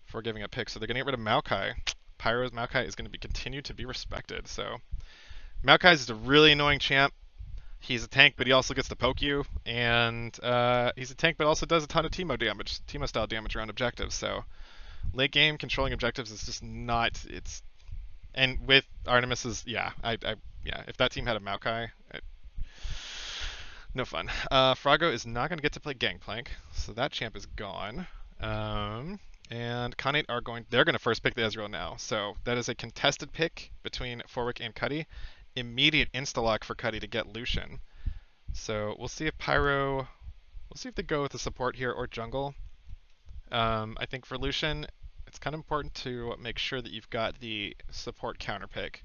for giving up picks. So they're going to get rid of Maokai. Pyro's Maokai is going to be continued to be respected. So Maokai is a really annoying champ. He's a tank, but he also gets to poke you, and he's a tank, but also does a ton of Teemo damage, Teemo style damage around objectives. So late game controlling objectives is just not. It's and with Artemis's, yeah. If that team had a Maokai, no fun. Frago is not going to get to play Gangplank, so that champ is gone. And Khanate are going. They're going to first pick the Ezreal now, so that is a contested pick between Forwick and Cuddy. Immediate insta-lock for Cuddy to get Lucian. So we'll see if Pyro. We'll see if they go with the support here or jungle. I think for Lucian, it's kind of important to make sure that you've got the support counter pick.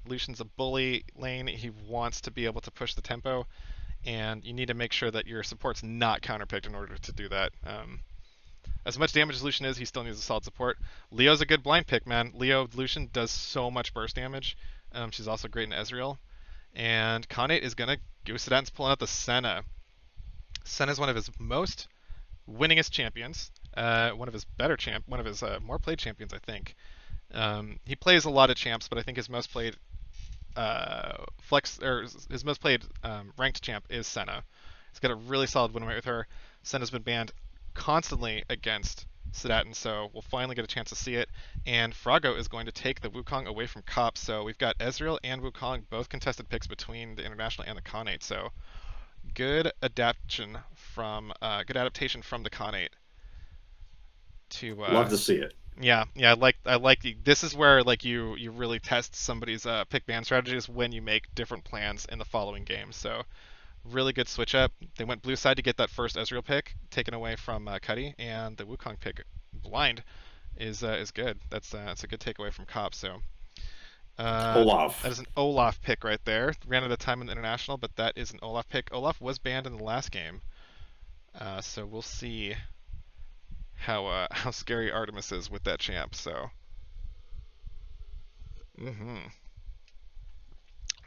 Lucian's a bully lane. He wants to be able to push the tempo, and you need to make sure that your support's not counterpicked in order to do that. As much damage as Lucian is, he still needs a solid support. Leo's a good blind pick, man. Leo Lucian does so much burst damage. She's also great in Ezreal. And Khanate is going to go Sedan's pulling out the Senna. Senna is one of his most winningest champions. One of his more played champions, I think. He plays a lot of champs, but I think his most played his most played ranked champ is Senna. He's got a really solid win rate with her. Senna's been banned constantly against Sedatin, so we'll finally get a chance to see it. And Frago is going to take the Wukong away from Cop, so we've got Ezreal and Wukong, both contested picks between the International and the Khanate, so good adaptation good adaptation from the Khanate to Love to see it. yeah, this is where like you really test somebody's pick ban strategies when you make different plans in the following games. So really good switch up. They went blue side to get that first Ezreal pick taken away from Cuddy, and the Wukong pick blind is good. That's a good takeaway from Cop. So Olaf. that is an Olaf pick right there. Ran out of time in the international, but that is an Olaf pick. Olaf was banned in the last game, so we'll see how scary Artemis is with that champ. So,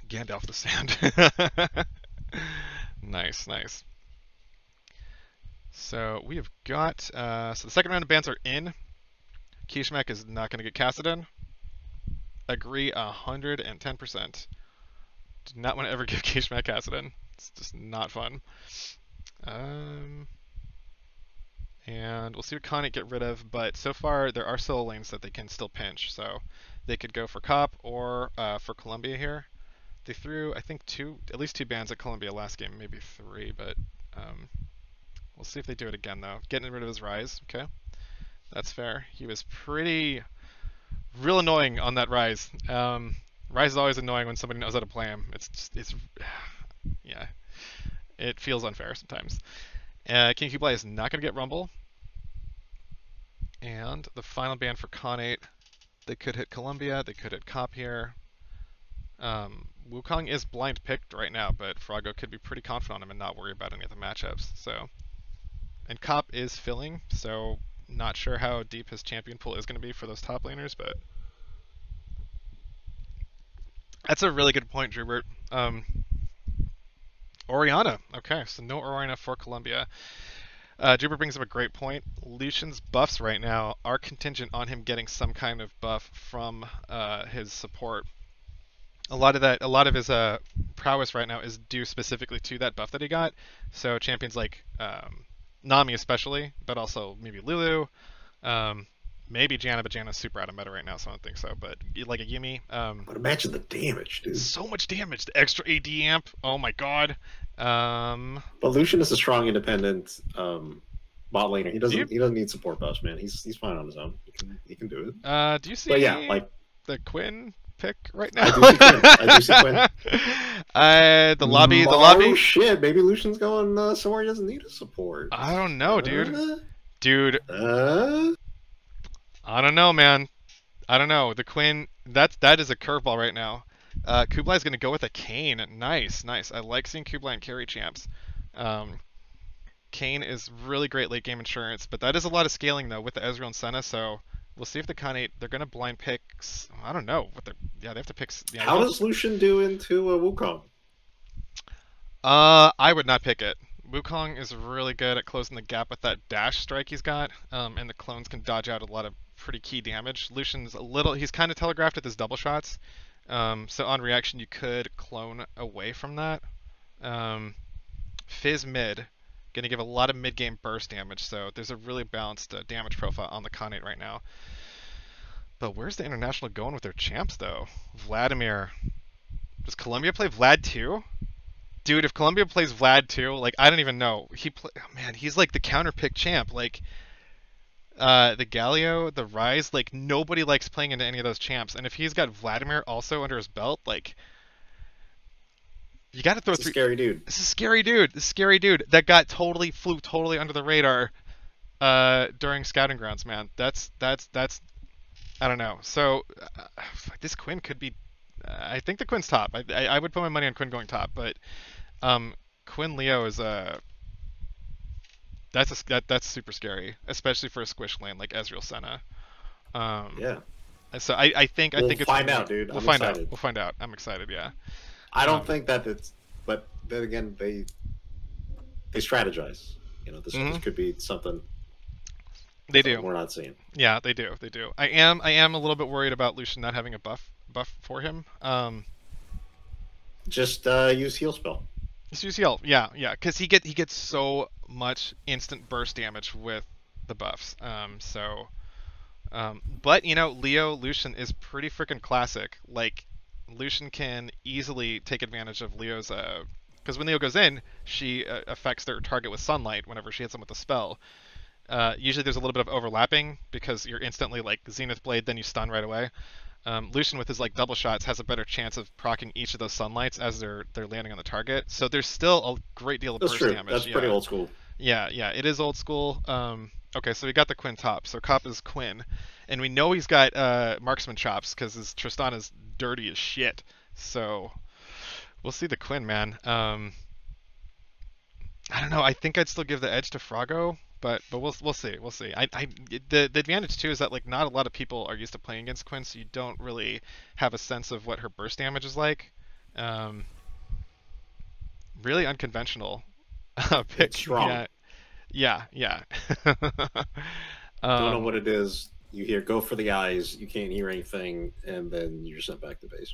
Gandalf the Sand. Nice, nice. So we have got so the second round of bans are in. Kishmak is not going to get casted in. Agree 110%. Do not want to ever give Kishmak casted in. It's just not fun. And we'll see what Khanate get rid of, but so far there are solo lanes that they can still pinch, so they could go for Cop or for Columbia here. They threw, I think, at least two bans at Columbia last game, maybe three, but we'll see if they do it again, though. Getting rid of his Rise, okay. That's fair. He was real annoying on that Rise. Rise is always annoying when somebody knows how to play him. It's yeah. It feels unfair sometimes. King Kublai is not going to get Rumble. And the final ban for Khanate, they could hit Columbia, they could hit Cop here. Wukong is blind picked right now, but Froggo could be pretty confident on him and not worry about any of the matchups. So, and Cop is filling, so not sure how deep his champion pool is going to be for those top laners, but that's a really good point, Drubert. Oriana. Okay, so no Oriana for Columbia. Drubert brings up a great point. Lucian's buffs right now are contingent on him getting some kind of buff from his support. A lot of his prowess right now is due specifically to that buff that he got. So champions like Nami especially, but also maybe Lulu, maybe Janna, but Janna's super out of meta right now, so I don't think so. But like a Yuumi, But imagine the damage, dude. so much damage. The extra AD amp. Oh my god. But Lucian is a strong, independent bot laner. He doesn't need support buffs, man. He's fine on his own. He can do it. Do you see? But yeah, like the Quinn pick right now. I do see Quinn. The lobby. Oh shit! Maybe Lucian's going somewhere he doesn't need a support. I don't know, dude. I don't know, man. I don't know. The Quinn. That is a curveball right now. Kublai's gonna go with a Kayn. Nice. I like seeing Kublai and carry champs. Kayn is really great late game insurance, but that is a lot of scaling though with the Ezreal and Senna. So we'll see if the Khanate, they're gonna blind pick. I don't know what they have to pick. Yeah, how does Lucian do into Wukong? I would not pick it. Wukong is really good at closing the gap with that dash strike he's got, and the clones can dodge out a lot of pretty key damage. Lucian's he's kind of telegraphed with his double shots. So on reaction, you could clone away from that. Fizz mid, gonna give a lot of mid game burst damage, so there's a really balanced damage profile on the Khanate right now. But where's the international going with their champs though? Vladimir. Does Colombia play Vlad too? Dude, if Colombia plays Vlad too, like I don't even know. He's like the counter pick champ. Like the Galio, the Rise, like nobody likes playing into any of those champs. And if he's got Vladimir also under his belt, like you got to throw three. Scary dude. This is a scary dude. This scary dude that flew totally under the radar during scouting grounds, man. That's I don't know. So this Quinn could be. I think the Quinn's top. I would put my money on Quinn going top, but Quinn Leo is that's super scary, especially for a squish lane like Ezreal Senna. Yeah. So I think we'll it's find out, dude. We'll find out. We'll find out. I'm excited. Yeah. I don't think that it's, but then again, they strategize. This could be something. They do. We're not seeing. Yeah, they do. I am a little bit worried about Lucian not having a buff for him. Just use heal spell. Just use heal. Yeah, because he gets so much instant burst damage with the buffs. But Leo Lucian is pretty freaking classic. Like Lucian can easily take advantage of Leo's because when Leo goes in, she affects their target with sunlight whenever she hits them with a spell. Usually there's a little bit of overlapping because you're instantly like Zenith Blade, then you stun right away. Lucian with his like double shots has a better chance of proccing each of those sunlights as they're landing on the target. So there's still a great deal of burst damage. That's pretty old school. Yeah, it is old school. Okay, so we got the Quinn top. So Cop is Quinn, and we know he's got marksman chops because his Tristan is dirty as shit. So we'll see the Quinn, man. I don't know. I think I'd still give the edge to Froggo. But we'll see. The advantage too is that like not a lot of people are used to playing against Quinn, so you don't really have a sense of what her burst damage is like. Really unconventional pick. It's strong. Yeah. Don't know what it is. You hear "go for the eyes." You can't hear anything, and then you're sent back to base.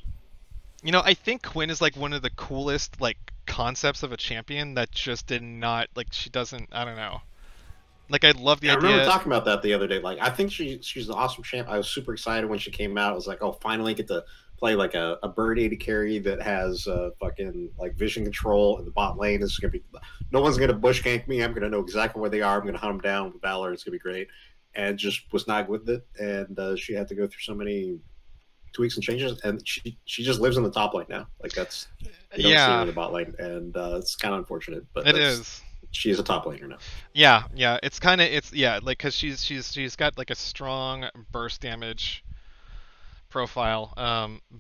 I think Quinn is like one of the coolest like concepts of a champion that just did not like. She doesn't. I don't know. Like I love the idea. I remember talking about that the other day. Like I think she's an awesome champ. I was super excited when she came out. I was like, oh, finally get to play like a bird AD carry that has fucking like vision control in the bot lane. This is gonna be no one's gonna bush gank me. I'm gonna know exactly where they are. I'm gonna hunt them down with Valor. It's gonna be great. And just was not with it. And she had to go through so many tweaks and changes, and she just lives in the top lane now. Like that's you don't see her in Yeah, the bot lane, and it's kind of unfortunate, but it that's is. she is a top laner now. Yeah, yeah. It's kind of it's yeah, like because she's got like a strong burst damage profile,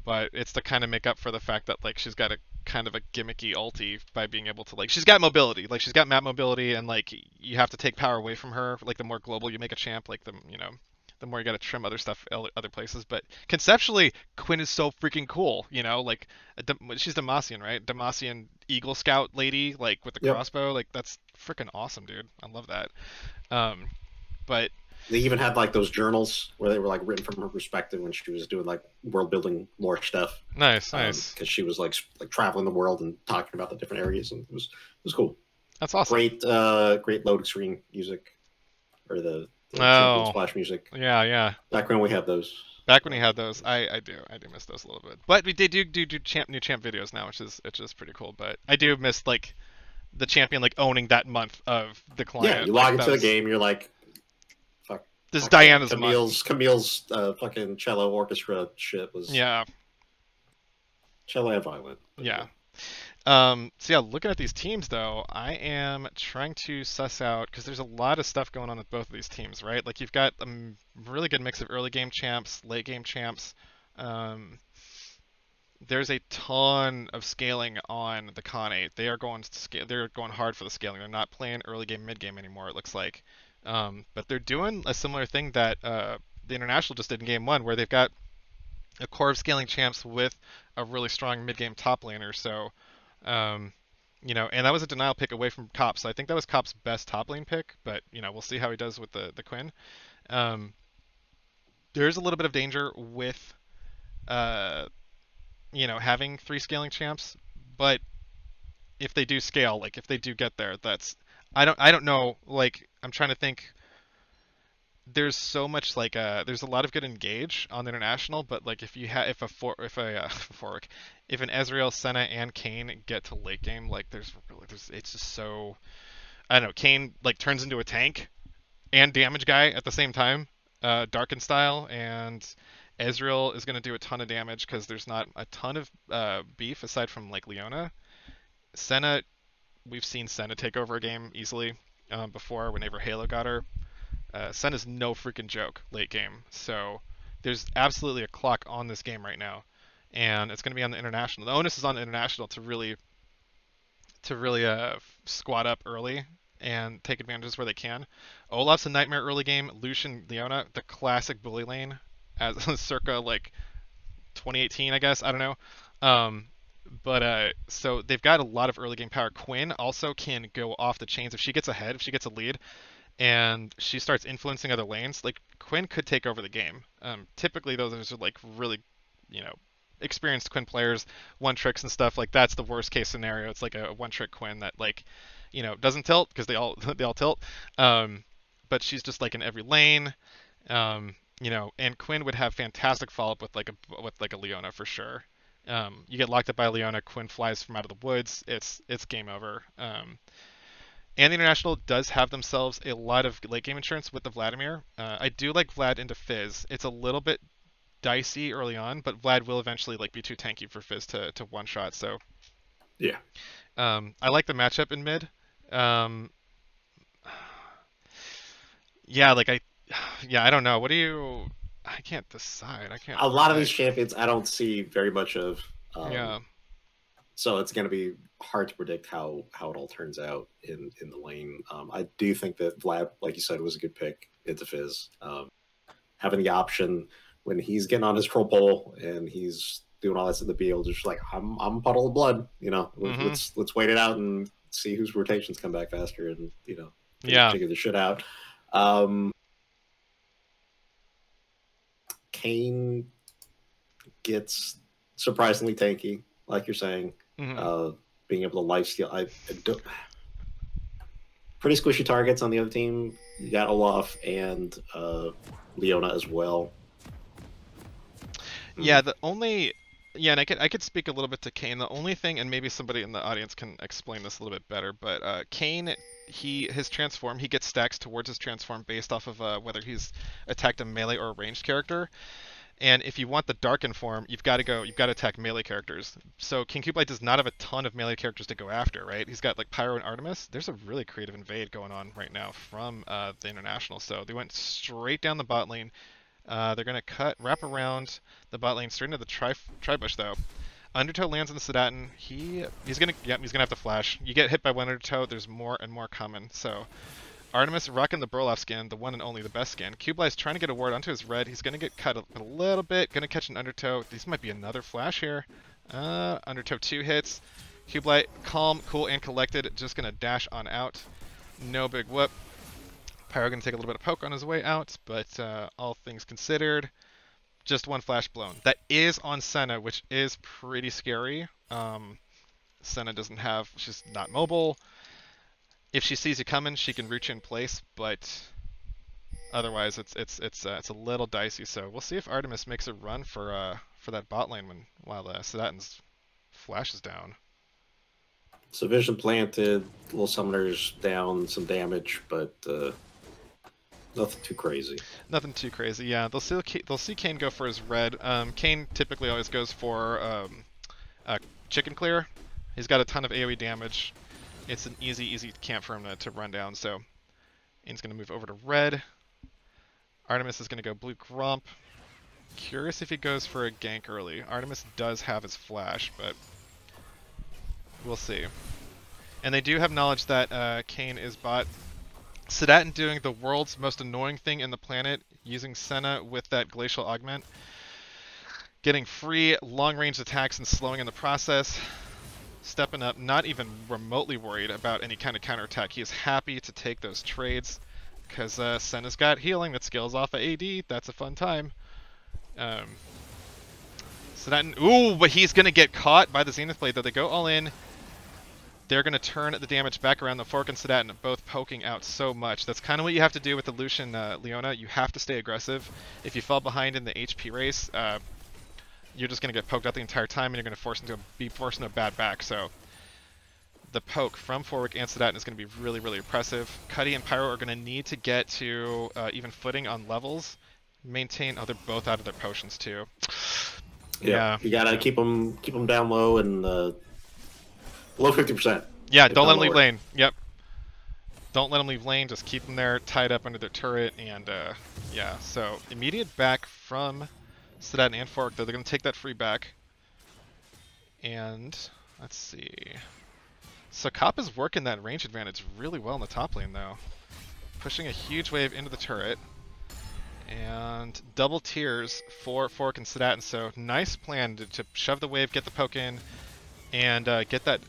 but it's to kind of make up for the fact that like she's got a kind of a gimmicky ulti by being able to like she's got mobility, like she's got map mobility, and like you have to take power away from her. Like the more global you make a champ, like the more you got to trim other stuff other places. But conceptually, Quinn is so freaking cool. Like she's Demacian, right? Demacian Eagle Scout lady, like with the Yep. crossbow. Like that's freaking awesome, dude. I love that. Um, but They even had like those journals where they were like written from her perspective when she was doing like world building lore stuff. nice, nice. Because she was like traveling the world and talking about the different areas, and it was cool. That's awesome. Great loading screen music, or the champion Oh, splash music. yeah, yeah. Back when we had those. Back when he had those, I do miss those a little bit. But we did do new champ videos now, which is pretty cool. But I do miss like the champion like owning that month of the Yeah, client. you Like log that into the was game, you're like, fuck. this is Okay, Diana's month. Camille's fucking cello orchestra shit was Yeah, cello and violin. But yeah. yeah. So yeah, looking at these teams though, I am trying to suss out because there's a lot of stuff going on with both of these teams, right? Like you've got a really good mix of early game champs, late game champs. Um, there's a ton of scaling on the Khanate. They are going to scale. They're going hard for the scaling. They're not playing early game, mid game anymore. It looks like, but they're doing a similar thing that the international just did in game one, where they've got a core of scaling champs with a really strong mid game top laner. So, um, and that was a denial pick away from Cop. So I think that was Cop's best top lane pick. But we'll see how he does with the Quinn. Um, there's a little bit of danger with uh, having three scaling champs, but if they do scale, like if they do get there, that's I don't know. Like I'm trying to think. There's so much like there's a lot of good engage on the international, but like if you have if a fork if an Ezreal, Senna, and Kane get to late game, like there's it's just so I don't know. Kane like turns into a tank and damage guy at the same time, Darken style, and Ezreal is going to do a ton of damage because there's not a ton of beef aside from like Leona. Senna, we've seen Senna take over a game easily before whenever Halo got her. Senna's no freaking joke late game, so there's absolutely a clock on this game right now, and it's going to be on the international. The onus is on the international to really squat up early and take advantages where they can. Olaf's a nightmare early game. Lucian, Leona, the classic bully lane, as circa like 2018, I guess. I don't know. Um, but so they've got a lot of early game power. Quinn also can go off the chains if she gets ahead, if she gets a lead, and she starts influencing other lanes. Like Quinn could take over the game. Typically, those are like really, you know, experienced Quinn players, one tricks and stuff. Like that's the worst case scenario. It's like a one trick Quinn that like, doesn't tilt because they all they all tilt. But she's just like in every lane. And Quinn would have fantastic follow up with like a Leona for sure. You get locked up by Leona, Quinn flies from out of the woods. It's game over. And the International does have themselves a lot of late game insurance with the Vladimir. I do like Vlad into Fizz. It's a little bit dicey early on, but Vlad will eventually like be too tanky for Fizz to one shot. So Yeah. I like the matchup in mid. Um, yeah, like I don't know. What do you? I can't decide. I can't A lot of these pick. champions I don't see very much of. Yeah. So it's going to be hard to predict how it all turns out in the lane. I do think that Vlad, like you said, was a good pick into Fizz. Having the option when he's getting on his troll pole and he's doing all this in the field, just like I'm a puddle of blood. Mm-hmm. Let's wait it out and see whose rotations come back faster, and Yeah. figure the shit out. Um, Kane gets surprisingly tanky, like you're saying. Mm-hmm. Being able to lifesteal. I don't, pretty squishy targets on the other team. You got Olaf and Leona as well. Yeah, and I could speak a little bit to Kane. The only thing, and maybe somebody in the audience can explain this a little bit better, but Kane, his transform, he gets stacks towards his transform based off of whether he's attacked a melee or a ranged character. And if you want the Darken form, you've got to attack melee characters. So King Kublai does not have a ton of melee characters to go after, right? He's got like Pyro and Artemis. There's a really creative invade going on right now from the International. So they went straight down the bot lane. They're gonna wrap around the bot lane straight into the tri-bush though. Undertow lands on the Sedatin. He's gonna have to flash. You get hit by one Undertow, there's more and more coming. So Artemis rocking the Burloff skin, the one and only, the best skin. Kublai's trying to get a ward onto his red. He's going to get cut a little bit. Going to catch an Undertow. This might be another flash here. Undertow 2 hits. Kublai, calm, cool, and collected. Just going to dash on out. No big whoop. Pyro going to take a little bit of poke on his way out, but all things considered, just one flash blown. That is on Senna, which is pretty scary. Senna she's not mobile. If she sees you coming, she can root you in place, but otherwise it's a little dicey. So we'll see if Artemis makes a run for that bot lane while Sedatin's flash is down. So vision planted, little summoners down, some damage, but nothing too crazy. Nothing too crazy. Yeah, they'll see Kane go for his red. Kane typically always goes for chicken clear. He's got a ton of AoE damage. It's an easy camp for him to run down, so he's going to move over to red. Artemis is going to go blue Gromp. Curious if he goes for a gank early. Artemis does have his flash, but we'll see. And they do have knowledge that Kane is bot. Sedatin doing the world's most annoying thing in the planet, using Senna with that Glacial Augment. Getting free long-range attacks and slowing in the process. Stepping up, not even remotely worried about any kind of counterattack. He is happy to take those trades because Senna's got healing that scales off of AD. That's a fun time. Ooh, but he's going to get caught by the Zenith Blade, though. They go all in. They're going to turn the damage back around. The Fork and Sedatin both poking out so much. That's kind of what you have to do with the Lucian Leona. You have to stay aggressive. If you fall behind in the HP race, you're just going to get poked out the entire time, and you're going to be forced into a bad back. So the poke from Forwick and Sedatin is going to be really, really impressive. Cuddy and Pyro are going to need to get to even footing on levels. Maintain. Oh, they're both out of their potions too. Yeah, you gotta keep them down low and below 50%. Yeah, don't let them leave lane. Yep. Don't let them leave lane. Just keep them there, tied up under their turret, and yeah. So immediate back from Sedatin and Fork, though. They're going to take that free back. And let's see. So Cop is working that range advantage really well in the top lane, though. Pushing a huge wave into the turret. And double tiers for Fork and Sedatin. So nice plan to shove the wave, get the poke in, and get that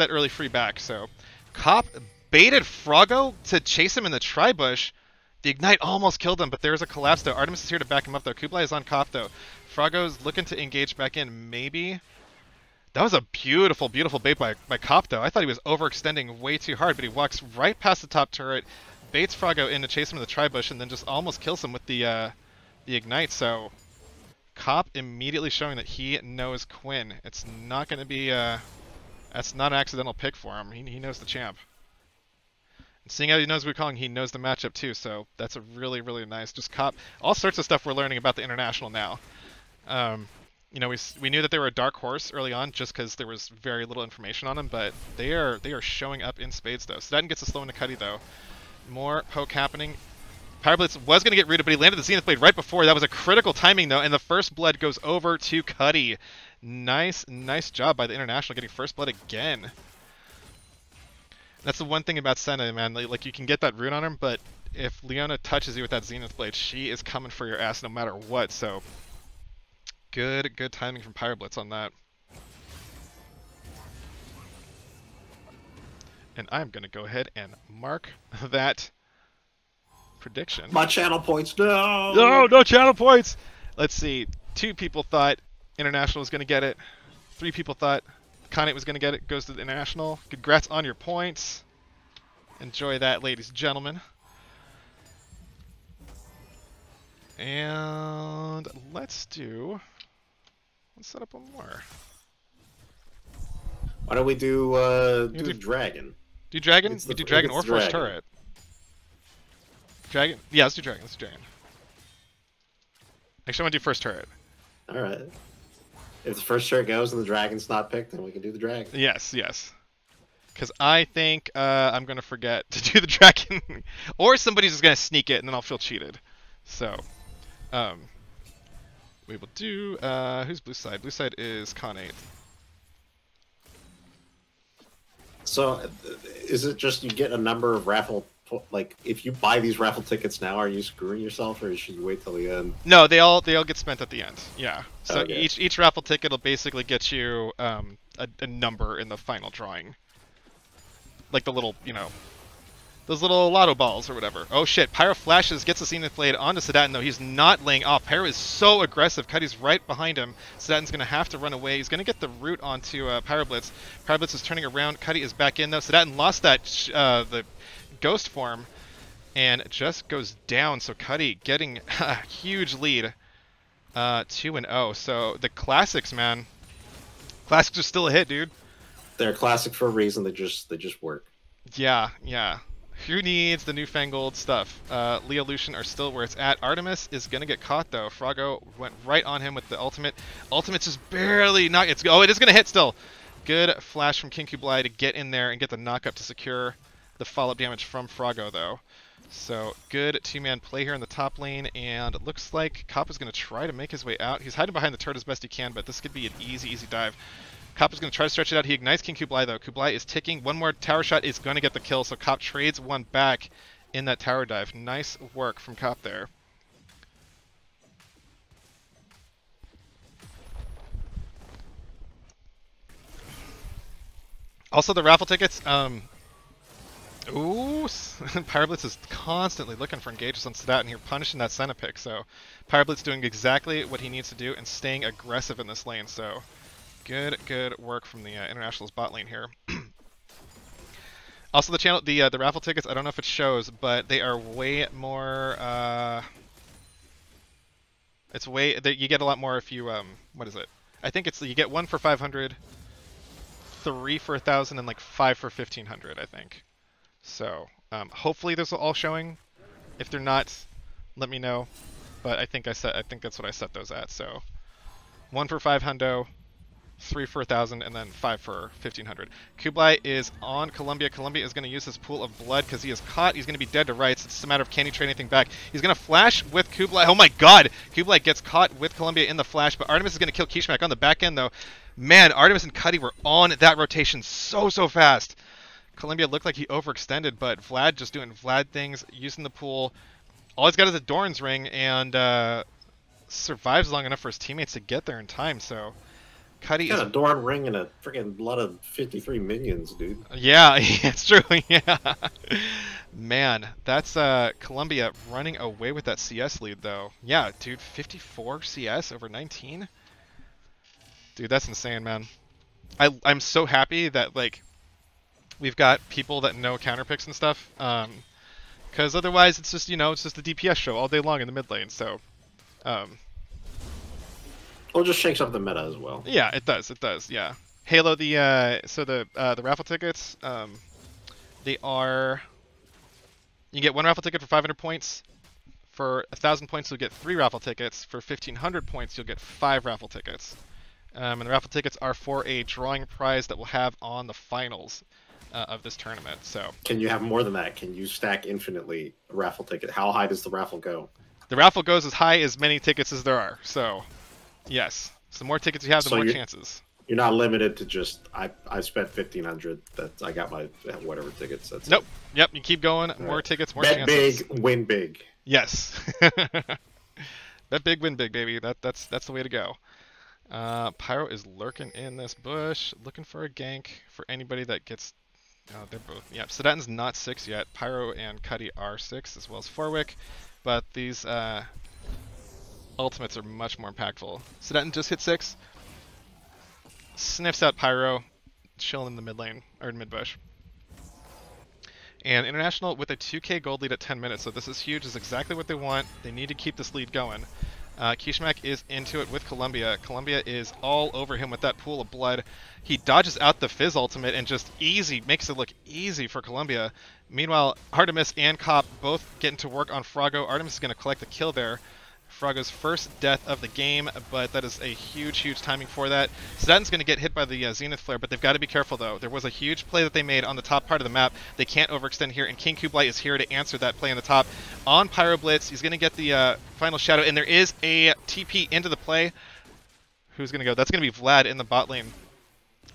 early free back. So Cop baited Froggo to chase him in the tri-bush. The Ignite almost killed him, but there's a collapse though. Artemis is here to back him up though. Kublai is on Cop though. Froggo's looking to engage back in, maybe. That was a beautiful, beautiful bait by Cop though. I thought he was overextending way too hard, but he walks right past the top turret, baits Froggo in to chase him in the tri-bush, and then just almost kills him with the Ignite. So Cop immediately showing that he knows Quinn. It's not going to be, that's not an accidental pick for him. He knows the champ. And seeing how he knows Wukong, he knows the matchup too, so that's a really, really nice. Just Cop, all sorts of stuff we're learning about the International now. You know, we knew that they were a dark horse early on just because there was very little information on them, but they are showing up in spades though. Sedatin gets a slow into Cuddy though. More poke happening. Power Blitz was going to get rooted, but he landed the Zenith Blade right before. That was a critical timing though, and the first blood goes over to Cuddy. Nice job by the International getting first blood again. That's the one thing about Senna, man. Like you can get that rune on him, but if Leona touches you with that Zenith Blade, she is coming for your ass no matter what. So good timing from Pyroblitz on that. And I'm gonna go ahead and mark that prediction. My channel points, no! No channel points! Let's see. 2 people thought International was gonna get it. 3 people thought Khanate was gonna get it. Goes to the International. Congrats on your points. Enjoy that, ladies and gentlemen. And let's set up one more. Why don't we do Dragon? Do Dragon? We do Dragon or Force Turret. Dragon? Yeah, let's do Dragon. Actually, I want to do first turret. All right. If the first turret goes and the dragon's not picked, then we can do the dragon. Yes, yes. Because I think I'm going to forget to do the dragon. Or somebody's just going to sneak it, and then I'll feel cheated. So, um, we will do... who's blue side? Blue side is Khanate. So, is it just you get a number of raffle... Like, if you buy these raffle tickets now, are you screwing yourself, or should you wait till the end? No, they all get spent at the end. Yeah. So Okay. each raffle ticket will basically get you a number in the final drawing. Like the little, those little lotto balls or whatever. Oh shit, Pyro flashes, gets the Zenith Blade onto Sedatin, though he's not laying off. Pyro is so aggressive. Cuddy's right behind him. Sedatin's going to have to run away. He's going to get the root onto Pyro Blitz. Pyro Blitz is turning around. Cuddy is back in, though. Sedatin lost that the ghost form and just goes down. So Cuddy getting a huge lead, 2-0. So the classics, man. Classics are still a hit, dude. They're classic for a reason. They just work. Yeah, yeah. Who needs the newfangled stuff? Leolution are still where it's at. Artemis is gonna get caught though. Froggo went right on him with the ultimate. Ultimate's just barely not. It is gonna hit still. Good flash from King Kublai to get in there and get the knockup to secure the follow-up damage from Froggo though. So good two-man play here in the top lane, and it looks like Kopp is gonna try to make his way out. He's hiding behind the turret as best he can, but this could be an easy dive. Kopp is going to try to stretch it out. He ignites King Kublai, though. Kublai is ticking. One more tower shot is going to get the kill, so Kopp trades one back in that tower dive. Nice work from Kopp there. Also, the raffle tickets. Ooh, Pyroblitz is constantly looking for engages on Sedatin here, punishing that Centipick. So Pyroblitz doing exactly what he needs to do and staying aggressive in this lane. So good work from the Internationals bot lane here. Also, the raffle tickets, I don't know if it shows, but they are way more. You get a lot more if you what is it? I think it's you get 1 for 500, 3 for 1,000, and like 5 for 1,500. I think. So hopefully those are all showing. If they're not, let me know. But I think that's what I set those at. So 1 for 500. 3 for 1,000, and then 5 for 1,500. Kublai is on Columbia. Columbia is going to use his pool of blood because he is caught. He's going to be dead to rights. It's just a matter of can he trade anything back. He's going to flash with Kublai. Oh my god! Kublai gets caught with Columbia in the flash, but Artemis is going to kill Kishmak on the back end, though. Man, Artemis and Cuddy were on that rotation so fast. Columbia looked like he overextended, but Vlad just doing Vlad things, using the pool. All he's got is a Doran's ring, and survives long enough for his teammates to get there in time, so... Cuddy got a Doran ring and a freaking lot of 53 minions, dude. Yeah, it's true. Yeah, man, that's Columbia running away with that CS lead, though. Yeah, dude, 54 CS over 19. Dude, that's insane, man. I'm so happy that like we've got people that know counter picks and stuff. Because otherwise, it's just it's just the DPS show all day long in the mid lane. So. Well, it just shakes up the meta as well. Yeah, it does. It does. Yeah. Halo, the raffle tickets, they are. You get 1 raffle ticket for 500 points. For 1,000 points, you'll get 3 raffle tickets. For 1,500 points, you'll get 5 raffle tickets. And the raffle tickets are for a drawing prize that we'll have on the finals of this tournament. So. Can you have more than that? Can you stack infinitely a raffle ticket? How high does the raffle go? The raffle goes as high as many tickets as there are. So. Yes. So the more tickets you have, the more chances. You're not limited to just I spent 1,500. That I got my whatever tickets. That's nope. It. Yep. You keep going. More tickets, more Bet chances. Bet big, win big. Yes. Bet big, win big, baby. That's the way to go. Pyro is lurking in this bush, looking for a gank for anybody that gets. Oh, they're both. Yep. Sedatin's not 6 yet. Pyro and Cuddy are 6, as well as Forwick, but these. Ultimates are much more impactful. Sedatin just hit 6. Sniffs out Pyro, chilling in the mid lane, or mid bush. And International with a 2k gold lead at 10 minutes, so this is huge. This is exactly what they want. They need to keep this lead going. Kishmak is into it with Columbia. Columbia is all over him with that pool of blood. He dodges out the Fizz ultimate and just makes it look easy for Columbia. Meanwhile, Artemis and Kopp both getting to work on Froggo. Artemis is going to collect the kill there. Froggo's first death of the game, but that is a huge, huge timing for that. Sedaten's going to get hit by the Zenith Flare, but they've got to be careful, though. There was a huge play that they made on the top part of the map. They can't overextend here, and King Kublai is here to answer that play on the top. On Pyro Blitz, he's going to get the final Shadow, and there is a TP into the play. Who's going to go? That's going to be Vlad in the bot lane.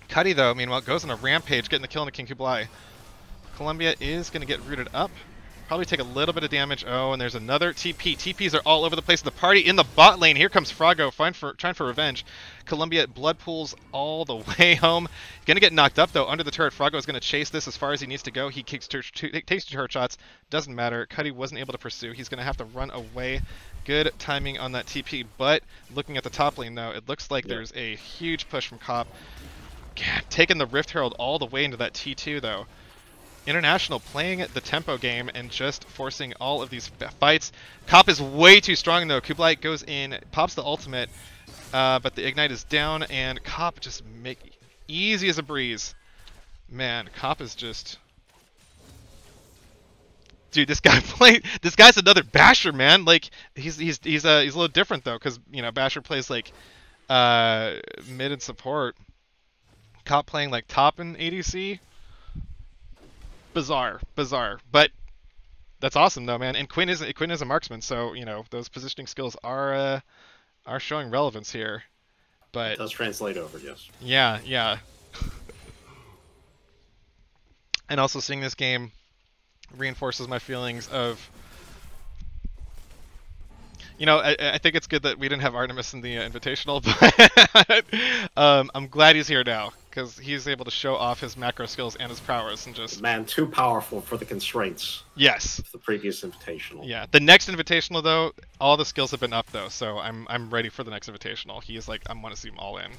Cuddy, though, meanwhile, goes on a rampage, getting the kill on the King Kublai. Columbia is going to get rooted up. Probably take a little bit of damage. Oh, and there's another TP. TPs are all over the place. The party in the bot lane. Here comes Froggo, trying for revenge. Columbia blood pools all the way home. Going to get knocked up, though, under the turret. Froggo is going to chase this as far as he needs to go. He takes two turret shots. Doesn't matter. Cuddy wasn't able to pursue. He's going to have to run away. Good timing on that TP. But looking at the top lane, though, it looks like there's a huge push from Cop. Taking the Rift Herald all the way into that T2, though. International playing the tempo game and just forcing all of these fights. Cop is way too strong, though. Kublai goes in, pops the ultimate, but the Ignite is down, and Cop just easy as a breeze. Man, Cop is just... Dude, this guy's another Basher, man. Like, he's a little different, though, because, you know, Basher plays, like, mid and support. Cop playing, like, top in ADC. Bizarre, but that's awesome though, man. And Quinn is a marksman, so you know those positioning skills are showing relevance here. But it does translate over, yes. Yeah. And also seeing this game reinforces my feelings of, you know, I think it's good that we didn't have Artemis in the Invitational, but I'm glad he's here now, because he's able to show off his macro skills and his prowess and just... Man, too powerful for the constraints. Yes. Of the previous Invitational. Yeah. The next Invitational, though, all the skills have been up, though, so I'm ready for the next Invitational. He is like, I want to see him all in.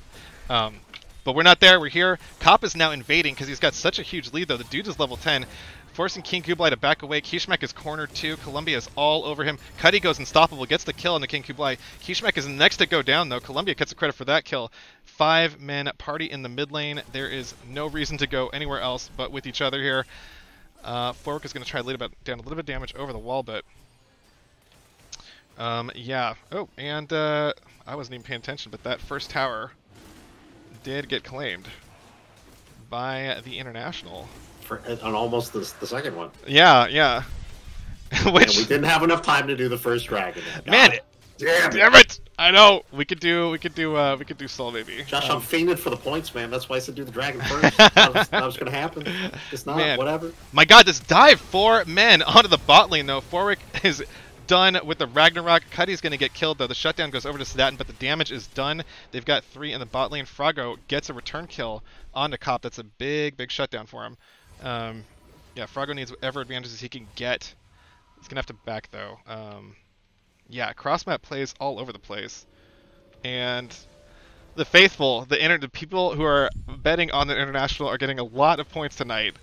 But we're not there. We're here. Cop is now invading because he's got such a huge lead, though. The dude is level 10. Forcing King Kublai to back away. Kishmek is cornered too. Columbia is all over him. Cuddy goes unstoppable, gets the kill on the King Kublai. Kishmek is next to go down, though. Columbia gets the credit for that kill. 5-man party in the mid lane. There is no reason to go anywhere else but with each other here. Fork is going to try to lead down a little bit of damage over the wall, but... yeah. Oh, and I wasn't even paying attention, but that first tower did get claimed by the International. On almost the second one. Yeah. Which... And we didn't have enough time to do the first dragon. Man, damn it! I know. We could do Soul maybe. Josh, I'm fiending for the points, man. That's why I said do the dragon first. That was gonna happen. It's not. Man. Whatever. My God, this dive 4 men onto the bot lane though. Forwick is done with the Ragnarok. Cuddy's gonna get killed though. The shutdown goes over to Sedaten, but the damage is done. They've got 3 in the bot lane. Froggo gets a return kill onto Cop. That's a big shutdown for him. Yeah, Froggo needs whatever advantages he can get. He's gonna have to back though. Yeah, cross map plays all over the place, and the faithful, the people who are betting on the International are getting a lot of points tonight.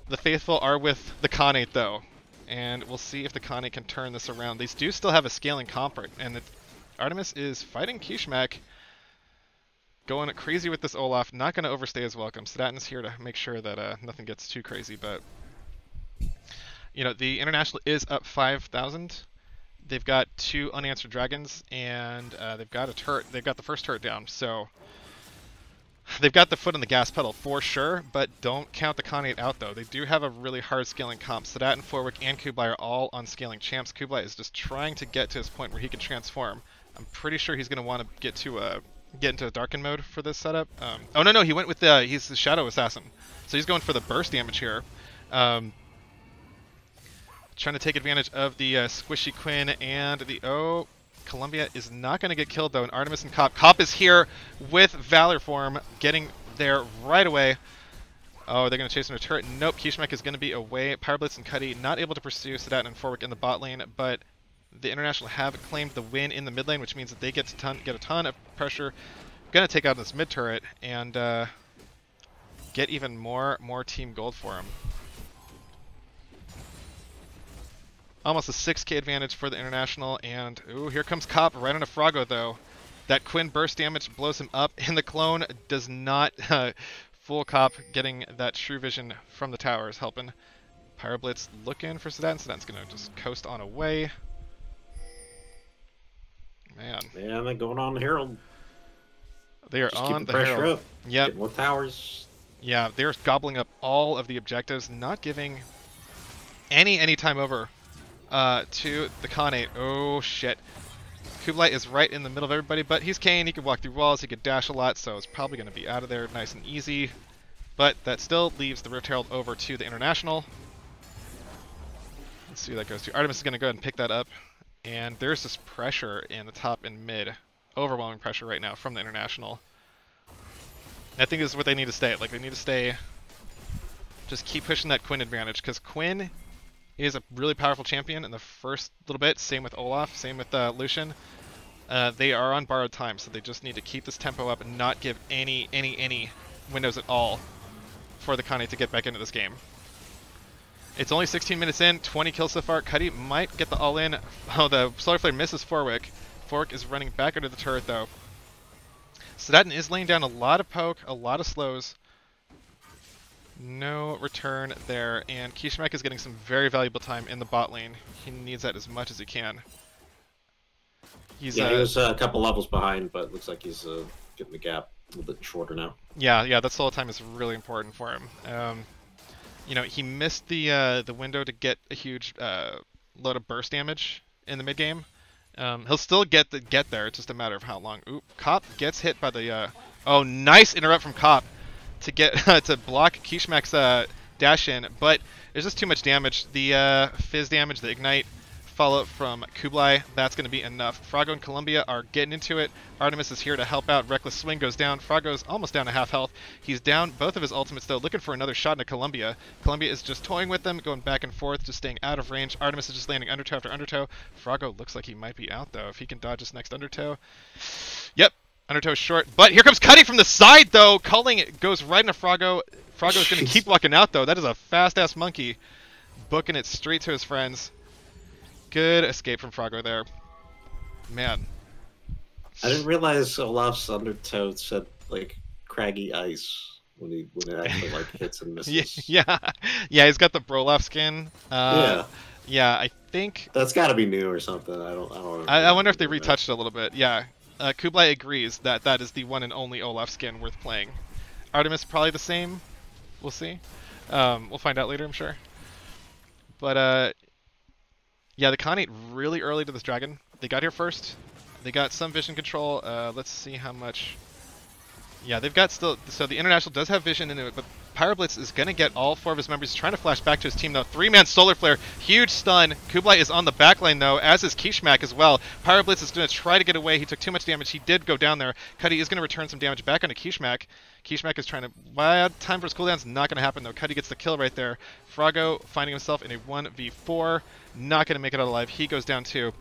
The faithful are with the Khanate though, and we'll see if the Khanate can turn this around. They do still have a scaling comp, and Artemis is fighting Kishmek. Going crazy with this Olaf, not going to overstay his welcome. Sedaten's here to make sure that nothing gets too crazy, but you know, the International is up 5,000. They've got 2 unanswered dragons, and they've got a turret. They've got the first turret down, so they've got the foot on the gas pedal for sure, but don't count the Khanate out, though. They do have a really hard scaling comp. Sedaten, Forwick, and Kublai are all on scaling champs. Kublai is just trying to get to his point where he can transform. I'm pretty sure he's going to want to get into a Darken mode for this setup. Oh, no, he went with he's the Shadow Assassin. So he's going for the burst damage here. Trying to take advantage of the squishy Quinn and the... Oh, Columbia is not going to get killed, though. And Artemis and Cop. Cop is here with Valor form, getting there right away. Oh, they're going to chase him to turret. Nope, Kishmek is going to be away. Pyroblitz and Cuddy not able to pursue Sedaten and Forwick in the bot lane, but the International have claimed the win in the mid lane, which means that they get a ton of pressure. Going to take out this mid turret and get even more team gold for him. Almost a 6k advantage for the International, and ooh, here comes Cop right on a Froggo though. That Quinn burst damage blows him up, and the clone does not fool Cop. Getting that True Vision from the tower is helping. Pyroblitz looking for Sedaten. Sedaten's gonna just coast on away. Man, Man, they're going on the Herald. they are Just keep on the the pressure Herald. up. Yep. Get more towers. Yeah, they're gobbling up all of the objectives, not giving any time over to the Khanate. Oh shit. Kublai is right in the middle of everybody, but he's Kane. He can walk through walls, he could dash a lot, so it's probably going to be out of there nice and easy. But that still leaves the Rift Herald over to the International. Let's see who that goes to. Artemis is going to go ahead and pick that up. And there's this pressure in the top and mid. Overwhelming pressure right now from the International. And I think this is what they need to stay. Like, they need to stay... Just keep pushing that Quinn advantage, because Quinn is a really powerful champion in the first little bit. Same with Olaf, same with Lucian. They are on borrowed time, so they just need to keep this tempo up and not give any windows at all for the Khanate to get back into this game. It's only 16 minutes in, 20 kills so far. Cuddy might get the all-in. Oh, the Solar Flare misses Forwick. Forwick is running back under the turret, though. Sedatin is laying down a lot of poke, a lot of slows. No return there, and Kishmak is getting some very valuable time in the bot lane. He needs that as much as he can. He was a couple levels behind, but looks like he's getting the gap a little bit shorter now. Yeah, that solo time is really important for him. You know, he missed the window to get a huge load of burst damage in the mid game. He'll still get there. It's just a matter of how long. Oop, Cop gets hit by the. Oh, nice interrupt from Cop to get to block Kishmak's dash in, but there's just too much damage. The fizz damage, the ignite follow-up from Kublai, that's going to be enough. Froggo and Columbia are getting into it. Artemis is here to help out. Reckless Swing goes down. Froggo's almost down to half health. He's down both of his ultimates, though, looking for another shot into Columbia. Columbia is just toying with them, going back and forth, just staying out of range. Artemis is just landing undertow after undertow. Froggo looks like he might be out, though, if he can dodge this next undertow. Yep, undertow short. But here comes Cuddy from the side, though. Culling goes right into Froggo. Froggo's going to keep walking out, though. That is a fast-ass monkey. Booking it straight to his friends. Good escape from Froggo there. Man. I didn't realize Olaf's undertow said, like, craggy ice when it actually, like, hits and misses. Yeah, he's got the Brolaf skin. Yeah, I think... That's gotta be new or something. I don't know. I wonder if they retouched it a little bit. Yeah. Kublai agrees that that is the one and only Olaf skin worth playing. Artemis probably the same. We'll see. We'll find out later, I'm sure. But, yeah, the Khanate really early to this dragon. They got here first. They got some vision control. Let's see how much. Yeah, they've got still. So the International does have vision into it, but Pyroblitz is going to get all 4 of his members. He's trying to flash back to his team, though. 3-man Solar Flare. Huge stun. Kublai is on the backline, though, as is Kishmak as well. Pyroblitz is going to try to get away. He took too much damage. He did go down there. Cuddy is going to return some damage back onto Kishmak. Kishmak is trying to... time for his cooldown's not going to happen, though. Cuddy gets the kill right there. Froggo finding himself in a 1v4. Not going to make it out alive. He goes down, too.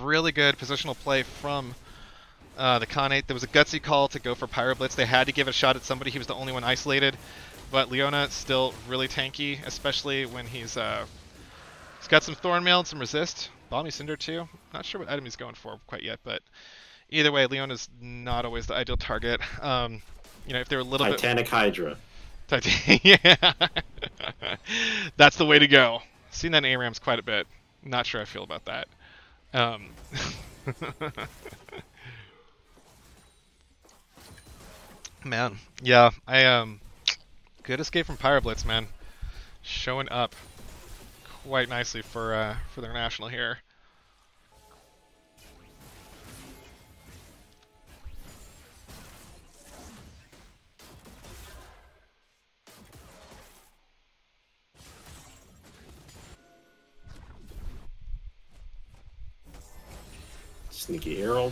Really good positional play from the Khanate. There was a gutsy call to go for Pyroblitz. They had to give it a shot at somebody. He was the only one isolated. But Leona still really tanky, especially when he's got some Thornmail and some resist. Balmy Cinder, too. Not sure what item he's going for quite yet, but either way, Leona's not always the ideal target. You know, if they're a little Titanic Hydra. Yeah. That's the way to go. Seen that in ARAMs quite a bit. Not sure I feel about that. Man, yeah, good escape from Pyroblitz, man. Showing up quite nicely for the International here. Sneaky Herald.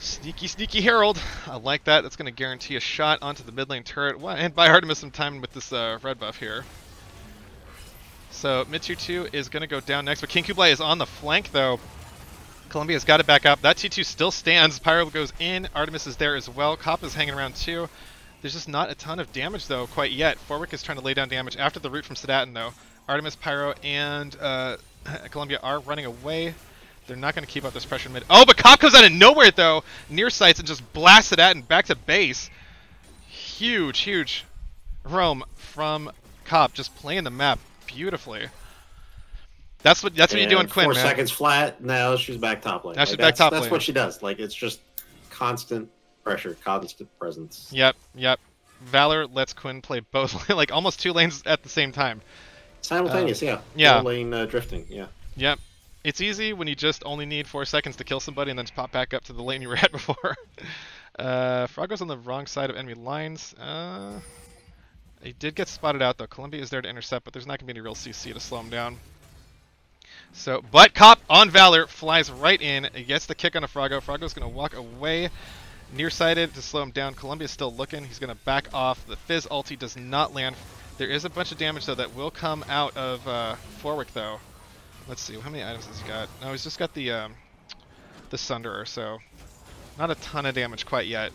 Sneaky Herald. I like that. That's going to guarantee a shot onto the mid lane turret. And buy Artemis some time with this red buff here. So mid 2-2 is going to go down next. But King Kublai is on the flank, though. Columbia's got to back up. That 2-2 still stands. Pyro goes in. Artemis is there as well. Cop is hanging around, too. There's just not a ton of damage, though, quite yet. Forwick is trying to lay down damage after the root from Sedatin, though. Artemis, Pyro, and Columbia are running away. They're not going to keep up this pressure mid. Oh, but Cop comes out of nowhere, though, near sights, and just blasts it at and back to base. Huge roam from Cop, just playing the map beautifully. That's what you do on And Quinn, 4 man. seconds flat. Now she's back top lane. Now she's Like back top that's lane. what she does. Like it's just constant pressure, constant presence. Yep, yep. Valor lets Quinn play both, like almost 2 lanes at the same time. Simultaneous, yeah. Dual Yeah, lane drifting, yeah. yep. It's easy when you just only need 4 seconds to kill somebody and then just pop back up to the lane you were at before. Froggo's on the wrong side of enemy lines. He did get spotted out though. Columbia is there to intercept, but there's not gonna be any real CC to slow him down. So, but Cop on Valor flies right in. He gets the kick on a Froggo. Froggo's gonna walk away. Nearsighted to slow him down. Columbia's still looking. He's going to back off. The Fizz ulti does not land. There is a bunch of damage, though, that will come out of Forwick, though. Let's see. How many items has he got? No, he's just got the Sunderer, so not a ton of damage quite yet.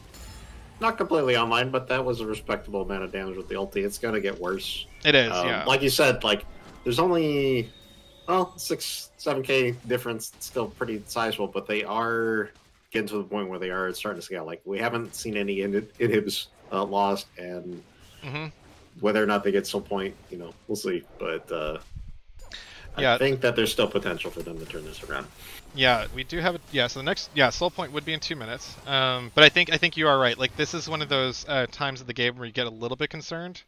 Not completely online, but that was a respectable amount of damage with the ulti. It's going to get worse. It is, yeah. Like you said, like there's only, well, 6-7k difference. It's still pretty sizable, but they are getting to the point where they are starting to scale. Like we haven't seen any inhibs lost, and whether or not they get to some point, you know, we'll see. But yeah, I think that there's still potential for them to turn this around. Yeah, we do have it. Yeah, so the next soul point would be in 2 minutes. But I think you are right. Like this is one of those times of the game where you get a little bit concerned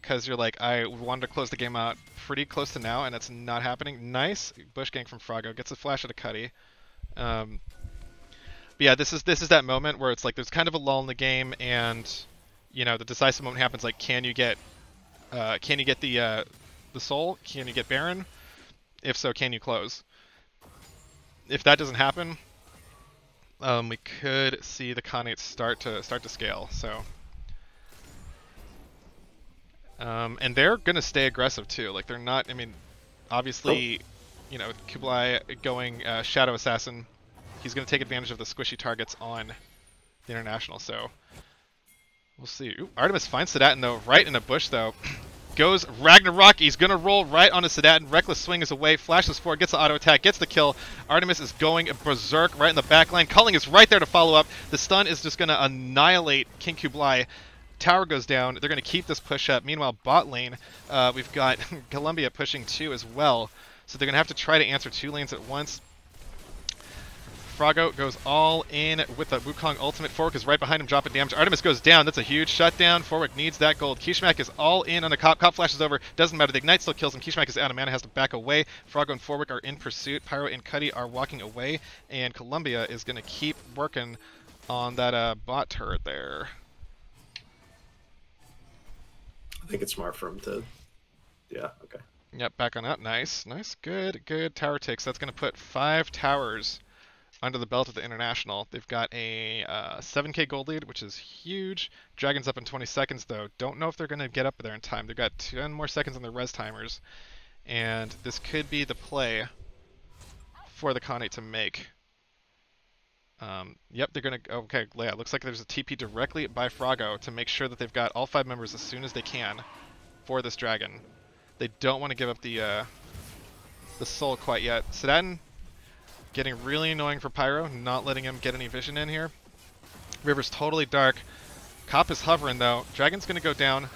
because you're like, I wanted to close the game out pretty close to now, and it's not happening. Nice bush gank from Froggo, gets a flash at a Cuddy. But yeah, this is that moment where it's like there's kind of a lull in the game, and you know the decisive moment happens. Like, can you get the soul? Can you get Baron? If so, can you close? If that doesn't happen, we could see the Khanate start to scale. So, and they're gonna stay aggressive too. Like they're not. I mean, obviously, you know, Kublai going Shadow Assassin. He's going to take advantage of the squishy targets on the International, so we'll see. Ooh, Artemis finds Sedatin, though, right in a bush, though. Goes Ragnarok. He's going to roll right onto Sedatin. Reckless swing is away. Flashes forward, gets the auto attack, gets the kill. Artemis is going berserk right in the back line. Culling is right there to follow up. The stun is just going to annihilate King Kublai. Tower goes down. They're going to keep this push up. Meanwhile, bot lane, we've got Columbia pushing 2 as well. So they're going to have to try to answer 2 lanes at once. Froggo goes all in with the Wukong ultimate. Forwick is right behind him, dropping damage. Artemis goes down. That's a huge shutdown. Forwick needs that gold. Kishmak is all in on the Cop. Cop flashes over. Doesn't matter. The Ignite still kills him. Kishmak is out of mana, has to back away. Froggo and Forwick are in pursuit. Pyro and Cuddy are walking away. And Columbia is going to keep working on that bot turret there. I think it's smart for him to... Yeah, okay. Yep, back on out. Nice. Nice. Good tower takes. That's going to put 5 towers under the belt of the International. They've got a 7k gold lead, which is huge. Dragon's up in 20 seconds, though. Don't know if they're going to get up there in time. They've got 10 more seconds on their res timers. And this could be the play for the Khanate to make. Yep, they're going to... Okay, yeah, looks like there's a TP directly by Froggo to make sure that they've got all 5 members as soon as they can for this dragon. They don't want to give up the soul quite yet. Sedatin getting really annoying for Pyro, not letting him get any vision in here. River's totally dark. Cop is hovering, though. Dragon's going to go down.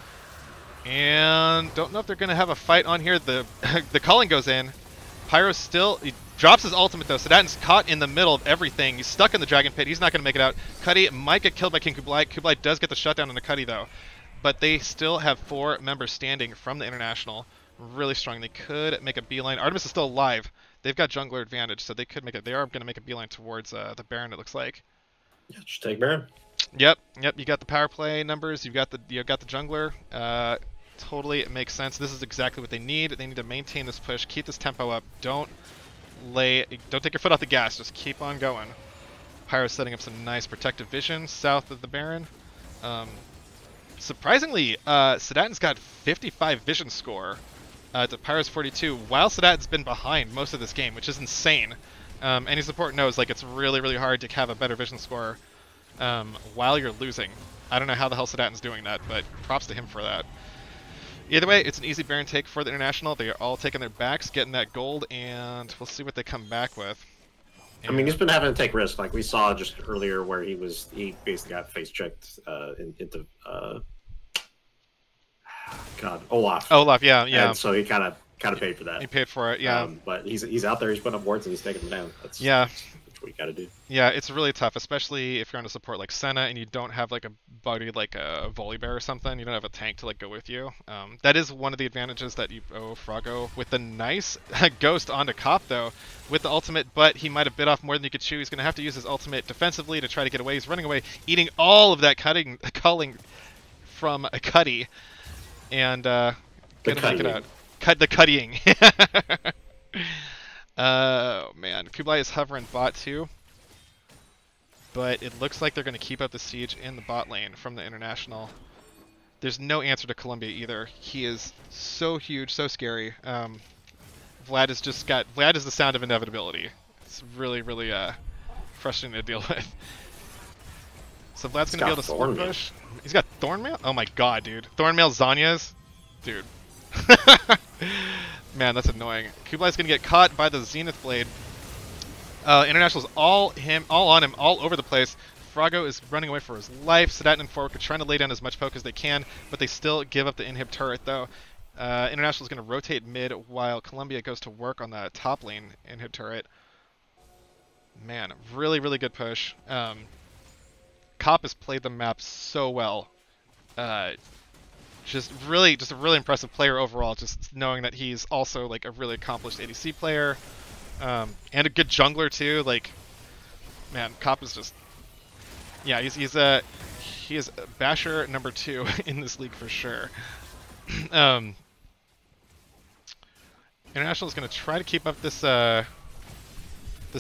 And don't know if they're going to have a fight on here. The calling goes in. Pyro still... He drops his ultimate, though. Sedatin's caught in the middle of everything. He's stuck in the Dragon Pit. He's not going to make it out. Cuddy might get killed by King Kublai. Kublai does get the shutdown on the Cuddy, though. But they still have 4 members standing from the International. Really strong. They could make a beeline. Artemis is still alive. They've got jungler advantage, so they could make it. They are going to make a beeline towards the Baron. It looks like. Yeah, just take Baron. Yep. You got the power play numbers. You've got the jungler. Totally, it makes sense. This is exactly what they need. They need to maintain this push, keep this tempo up. Don't take your foot off the gas. Just keep on going. Pyro's setting up some nice protective vision south of the Baron. Surprisingly, Sedatin's got 55 vision score. To Pyro's 42, while Sedatin's been behind most of this game, which is insane. Any support knows like it's really hard to have a better vision score while you're losing. I don't know how the hell Sedatin's doing that, but props to him for that. Either way, it's an easy Baron take for the International. They are all taking their backs, getting that gold, and we'll see what they come back with. And I mean, he's been having to take risks, like we saw just earlier, where he basically got face checked into Olaf. Olaf, yeah. And so he kind of kind of paid for that. He paid for it, yeah. But he's out there, he's putting up wards, and he's taking them down. Yeah. That's what you got to do. Yeah, it's really tough, especially if you're on a support like Senna and you don't have like a buddy like a Volibear or something. You don't have a tank to like go with you. That is one of the advantages that you owe Froggo with the nice ghost onto Cop though, with the ultimate. But he might have bit off more than he could chew. He's gonna have to use his ultimate defensively to try to get away. He's running away, eating all of that culling from a Cuddy, and gonna make it out. Cut the cutting. Oh man, Kublai is hovering bot too. But it looks like they're going to keep up the siege in the bot lane from the International. There's no answer to Columbia either. He is so huge, so scary. Vlad is the sound of inevitability. It's really, really frustrating to deal with. So Vlad's going to be able to split push. He's got Thornmail? Oh my god, dude. Thornmail Zanyas? Dude. Man, that's annoying. Kublai's going to get caught by the Zenith Blade. International's all on him, all over the place. Froggo is running away for his life. Sedat and Fork are trying to lay down as much poke as they can, but they still give up the inhib turret though. International is going to rotate mid while Columbia goes to work on the top lane inhib turret. Man, really, really good push. Cop has played the map so well. Just a really impressive player overall, just knowing that he's also like a really accomplished ADC player. And a good jungler too. Like, man, Cop is just, yeah, he is Basher number 2 in this league for sure. International is going to try to keep up this the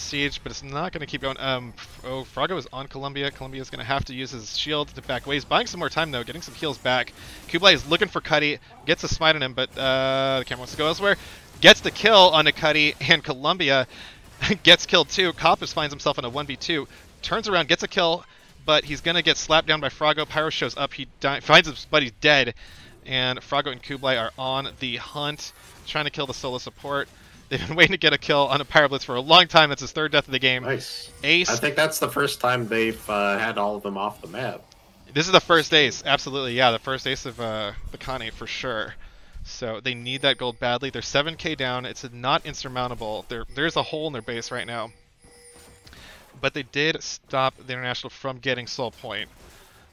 siege, but it's not going to keep going. Froggo is on Columbia. Columbia is going to have to use his shield to back away. He's buying some more time though, getting some heals back. Kublai is looking for Cuddy, gets a smite on him, but the camera wants to go elsewhere. Gets the kill on a Cuddy, and Columbia gets killed too. Coppice finds himself in a 1v2, turns around, gets a kill, but he's going to get slapped down by Froggo. Pyro shows up, he finds his buddy dead, and Froggo and Kublai are on the hunt, trying to kill the solo support. They've been waiting to get a kill on a Pyro Blitz for a long time. That's his 3rd death of the game. Nice. Ace. I think that's the first time they've had all of them off the map. This is the first ace, absolutely, yeah, the first ace of the Khanate for sure. So they need that gold badly. They're 7k down. It's not insurmountable. There's a hole in their base right now. But they did stop the International from getting soul point.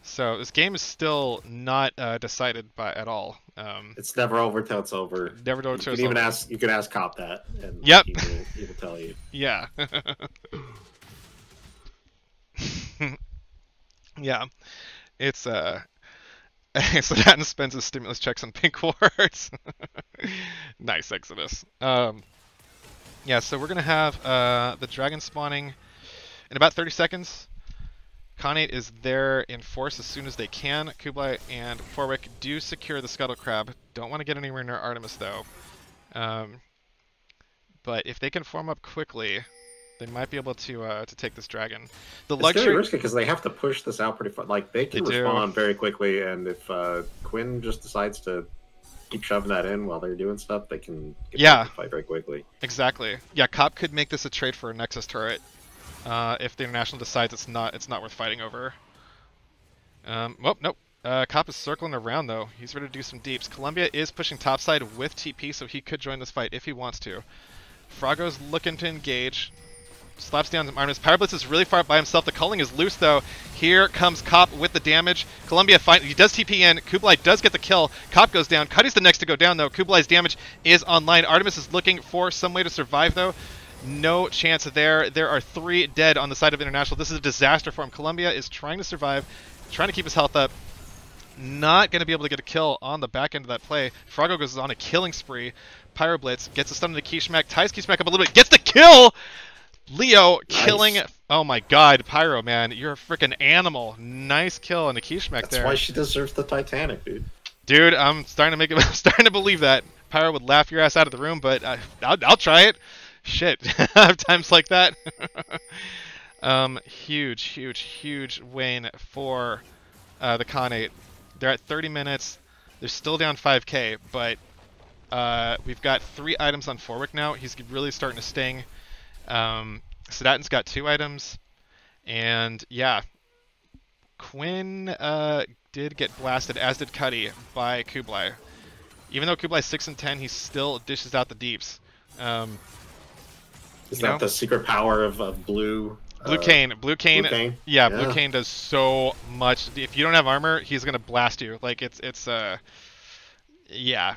So this game is still not decided by at all. It's never over till it's over. Never over till it's over. You can ask Cop that, and yep. he will tell you. Yeah. Yeah. It's so that spends his stimulus checks on pink wards. Nice, Exodus. Yeah, so we're going to have the dragon spawning in about 30 seconds. Khanate is there in force as soon as they can. Kublai and Forwick do secure the Scuttle Crab. Don't want to get anywhere near Artemis, though. But if they can form up quickly, they might be able to take this dragon. It's going to be risky because they have to push this out pretty far. Like, they can respond very quickly, and if Quinn just decides to keep shoving that in while they're doing stuff, they can get back to fight very quickly. Exactly. Yeah, Cop could make this a trade for a Nexus turret if the International decides it's not worth fighting over. Well, nope. Cop is circling around, though. He's ready to do some deeps. Columbia is pushing topside with TP, so he could join this fight if he wants to. Froggo's looking to engage. Slaps down Artemis. Pyro Blitz is really far by himself. The culling is loose, though. Here comes Cop with the damage. Columbia he does TP in. Kublai does get the kill. Cop goes down. Cuddy's the next to go down, though. Kublai's damage is online. Artemis is looking for some way to survive, though. No chance there. There are 3 dead on the side of International. This is a disaster for him. Columbia is trying to survive, trying to keep his health up. Not going to be able to get a kill on the back end of that play. Froggo goes on a killing spree. Pyro Blitz gets a stun to the Kishmak. Ties Kishmak up a little bit. Gets the kill! Leo killing. Nice. Oh my god, Pyro, man. You're a freaking animal. Nice kill on the Kishmak there. That's why she deserves the Titanic, dude. Dude, I'm starting to believe that. Pyro would laugh your ass out of the room, but I'll try it. Shit. Times like that. Huge win for the Khanate. They're at 30 minutes. They're still down 5k, but we've got 3 items on Forwick now. He's really starting to sting. Sedatin's got 2 items, and yeah, Quinn did get blasted, as did Cuddy, by Kublai. Even though Kublai's 6 and 10, he still dishes out the deeps. Um, Is you that know, the secret power of blue? Blue Cane, Blue Cane? yeah, Blue Yeah. Cane does so much. If you don't have armor, he's gonna blast you. Like yeah,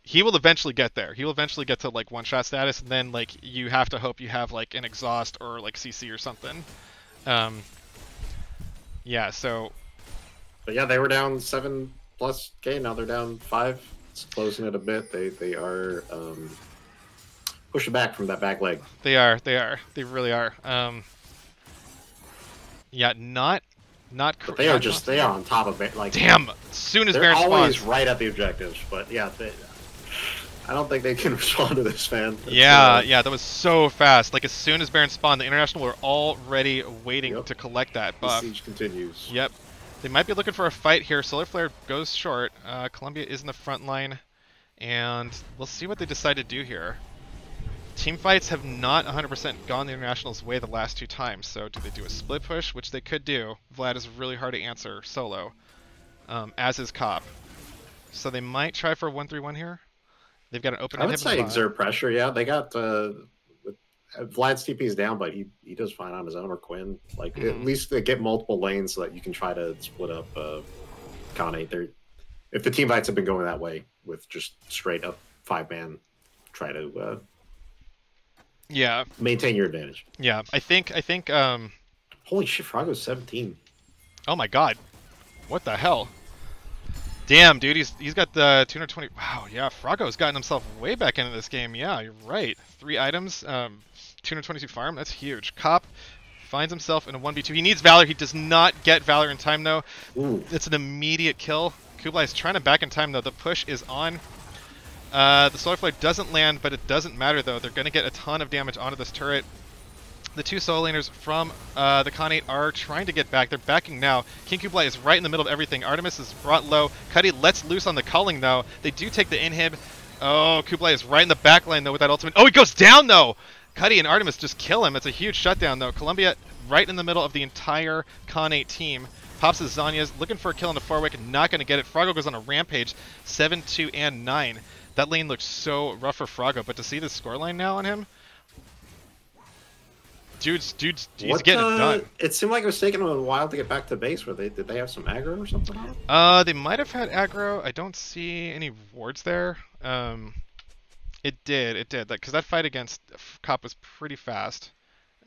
he will eventually get there. He will eventually get to like one shot status, and then like you have to hope you have like an exhaust or like CC or something. Um, yeah, so But yeah, they were down 7+K. Now they're down 5. It's closing it a bit. They are pushing back from that back leg. they really are. Yeah, But they are not just costing they you. are on top of it. Like Damn! As soon as they're Baron always spawns. right at the objectives. But yeah, I don't think they can respond to this, man. Yeah, that was so fast. Like as soon as Baron spawned, the International were already waiting Yep. to collect that The buff. siege continues. Yep. They might be looking for a fight here. Solar Flare goes short. Columbia is in the front line, and we'll see what they decide to do here. Team fights have not 100% gone the International's way the last 2 times, so do they do a split push, which they could do. Vlad is really hard to answer solo, as is Cop. So they might try for a 1-3-1 here. They've got an open I would inhib in the say bot. exert pressure. Yeah, they got Vlad's TP is down, but he does fine on his own, or Quinn. Like at least they get multiple lanes so that you can try to split up Khanate. There, if the team fights have been going that way with just straight up 5-man, try to Yeah, maintain your advantage. yeah. I think Holy shit, Frago's 17. oh my god. What the hell? Damn, dude, he's got the 220. Wow, yeah, Frago's gotten himself way back into this game. Yeah, you're right. 3 items, 222 farm. That's huge. Cop finds himself in a 1v2. He needs Valor. He does not get Valor in time though. Ooh. It's an immediate kill. Kublai is trying to back in time though. The push is on. The Solar Flare doesn't land, but it doesn't matter though. They're going to get a ton of damage onto this turret. The 2 solo laners from the Khanate are trying to get back. They're backing now. King Kublai is right in the middle of everything. Artemis is brought low. Cuddy lets loose on the culling though. They do take the inhib. Oh, Kublai is right in the back line though with that ultimate. Oh, he goes down though! Cuddy and Artemis just kill him. It's a huge shutdown though. Columbia right in the middle of the entire Khanate team. Pops his Zanya's, looking for a kill in the Forewick, not going to get it. Frago goes on a rampage, 7, 2, and 9. That lane looks so rough for Frago, but to see the scoreline now on him, dude's he's getting it done. It seemed like it was taking them a while to get back to base. Did they have some aggro or something on it? They might have had aggro. I don't see any wards there. It did, because that fight against Cop was pretty fast.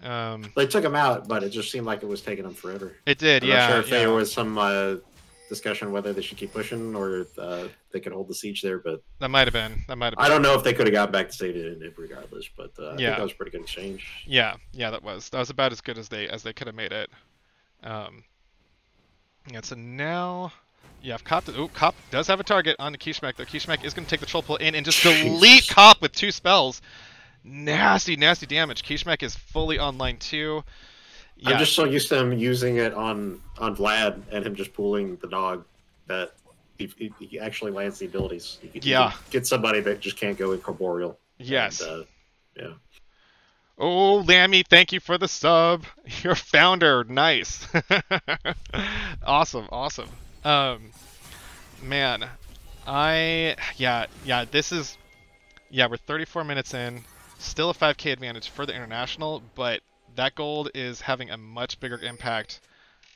They took him out, but it just seemed like it was taking them forever. It did, I'm yeah. not sure if yeah. there was some discussion whether they should keep pushing or they could hold the siege there, but That might have been. I don't know if they could have gotten back to save it regardless. But I Yeah. think that was a pretty good exchange. Yeah, that was about as good as they could have made it. Yeah, so now, yeah, if Cop does have a target on the Kishmak though. Kishmak is going to take the troll pull in and just delete Cop with 2 spells. Nasty damage. Kishmak is fully online too. Yeah. I'm just so used to him using it on Vlad and him just pulling the dog that he actually lands the abilities. He can get somebody that just can't go incorporeal. Yes. And, yeah. Oh, Lammy, thank you for the sub. Your founder, nice. Awesome. Man, this is, we're 34 minutes in, still a 5k advantage for the International, but that gold is having a much bigger impact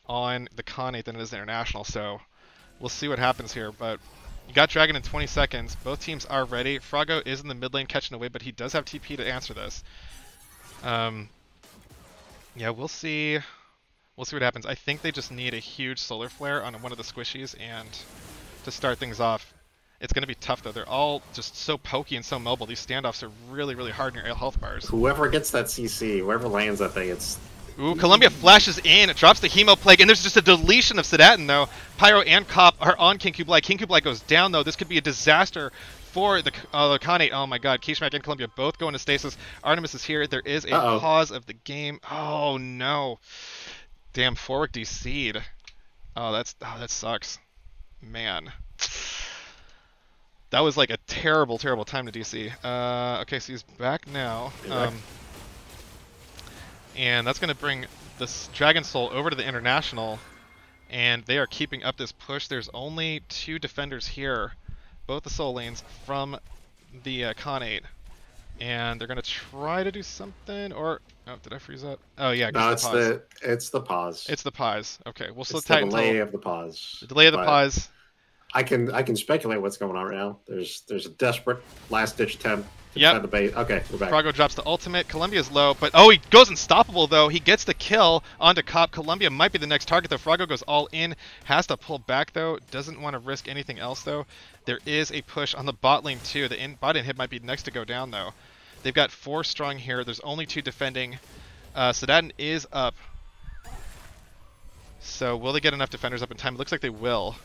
on the Khanate than it is the International, so we'll see what happens here, but you got Dragon in 20 seconds. Both teams are ready. Frago is in the mid lane catching away, but he does have TP to answer this. Yeah, we'll see. We'll see what happens. I think they just need a huge solar flare on one of the squishies and to start things off. It's going to be tough though. They're all just so pokey and so mobile. These standoffs are really hard in your health bars. Whoever gets that CC, whoever lands that thing, it's... Ooh, Columbia flashes in, it drops the Hemo Plague, and there's just a deletion of Sedatin though. Pyro and Cop are on King Kublai. King Kublai goes down though. This could be a disaster for the Khanate. Oh my god, Kishmak and Columbia both go into stasis. Artemis is here. There is a pause of the game. Oh no. Damn, Forwick DC'd. Oh, that sucks. Man. That was like a terrible time to DC. Okay, so he's back now. And that's going to bring this Dragon Soul over to the International. and they are keeping up this push. There's only 2 defenders here, both the soul lanes from the Khanate, and they're gonna try to do something. Or oh, did I freeze up? Oh yeah, because No, the pause. it's the pause. It's the pause. Okay, we'll still It's the tight until delay of the pause. the delay of the But pause. I can speculate what's going on right now. There's a desperate last ditch attempt to Yep. defend the base. Okay, we're back. Froggo drops the ultimate. Columbia's low, but oh, he goes unstoppable though. He gets the kill onto Cop. Columbia might be the next target though. Froggo goes all in, has to pull back though. Doesn't want to risk anything else though. There is a push on the bot lane too. The bot inhib might be next to go down though. They've got 4 strong here. There's only 2 defending. Sedatin is up. So will they get enough defenders up in time? It looks like they will.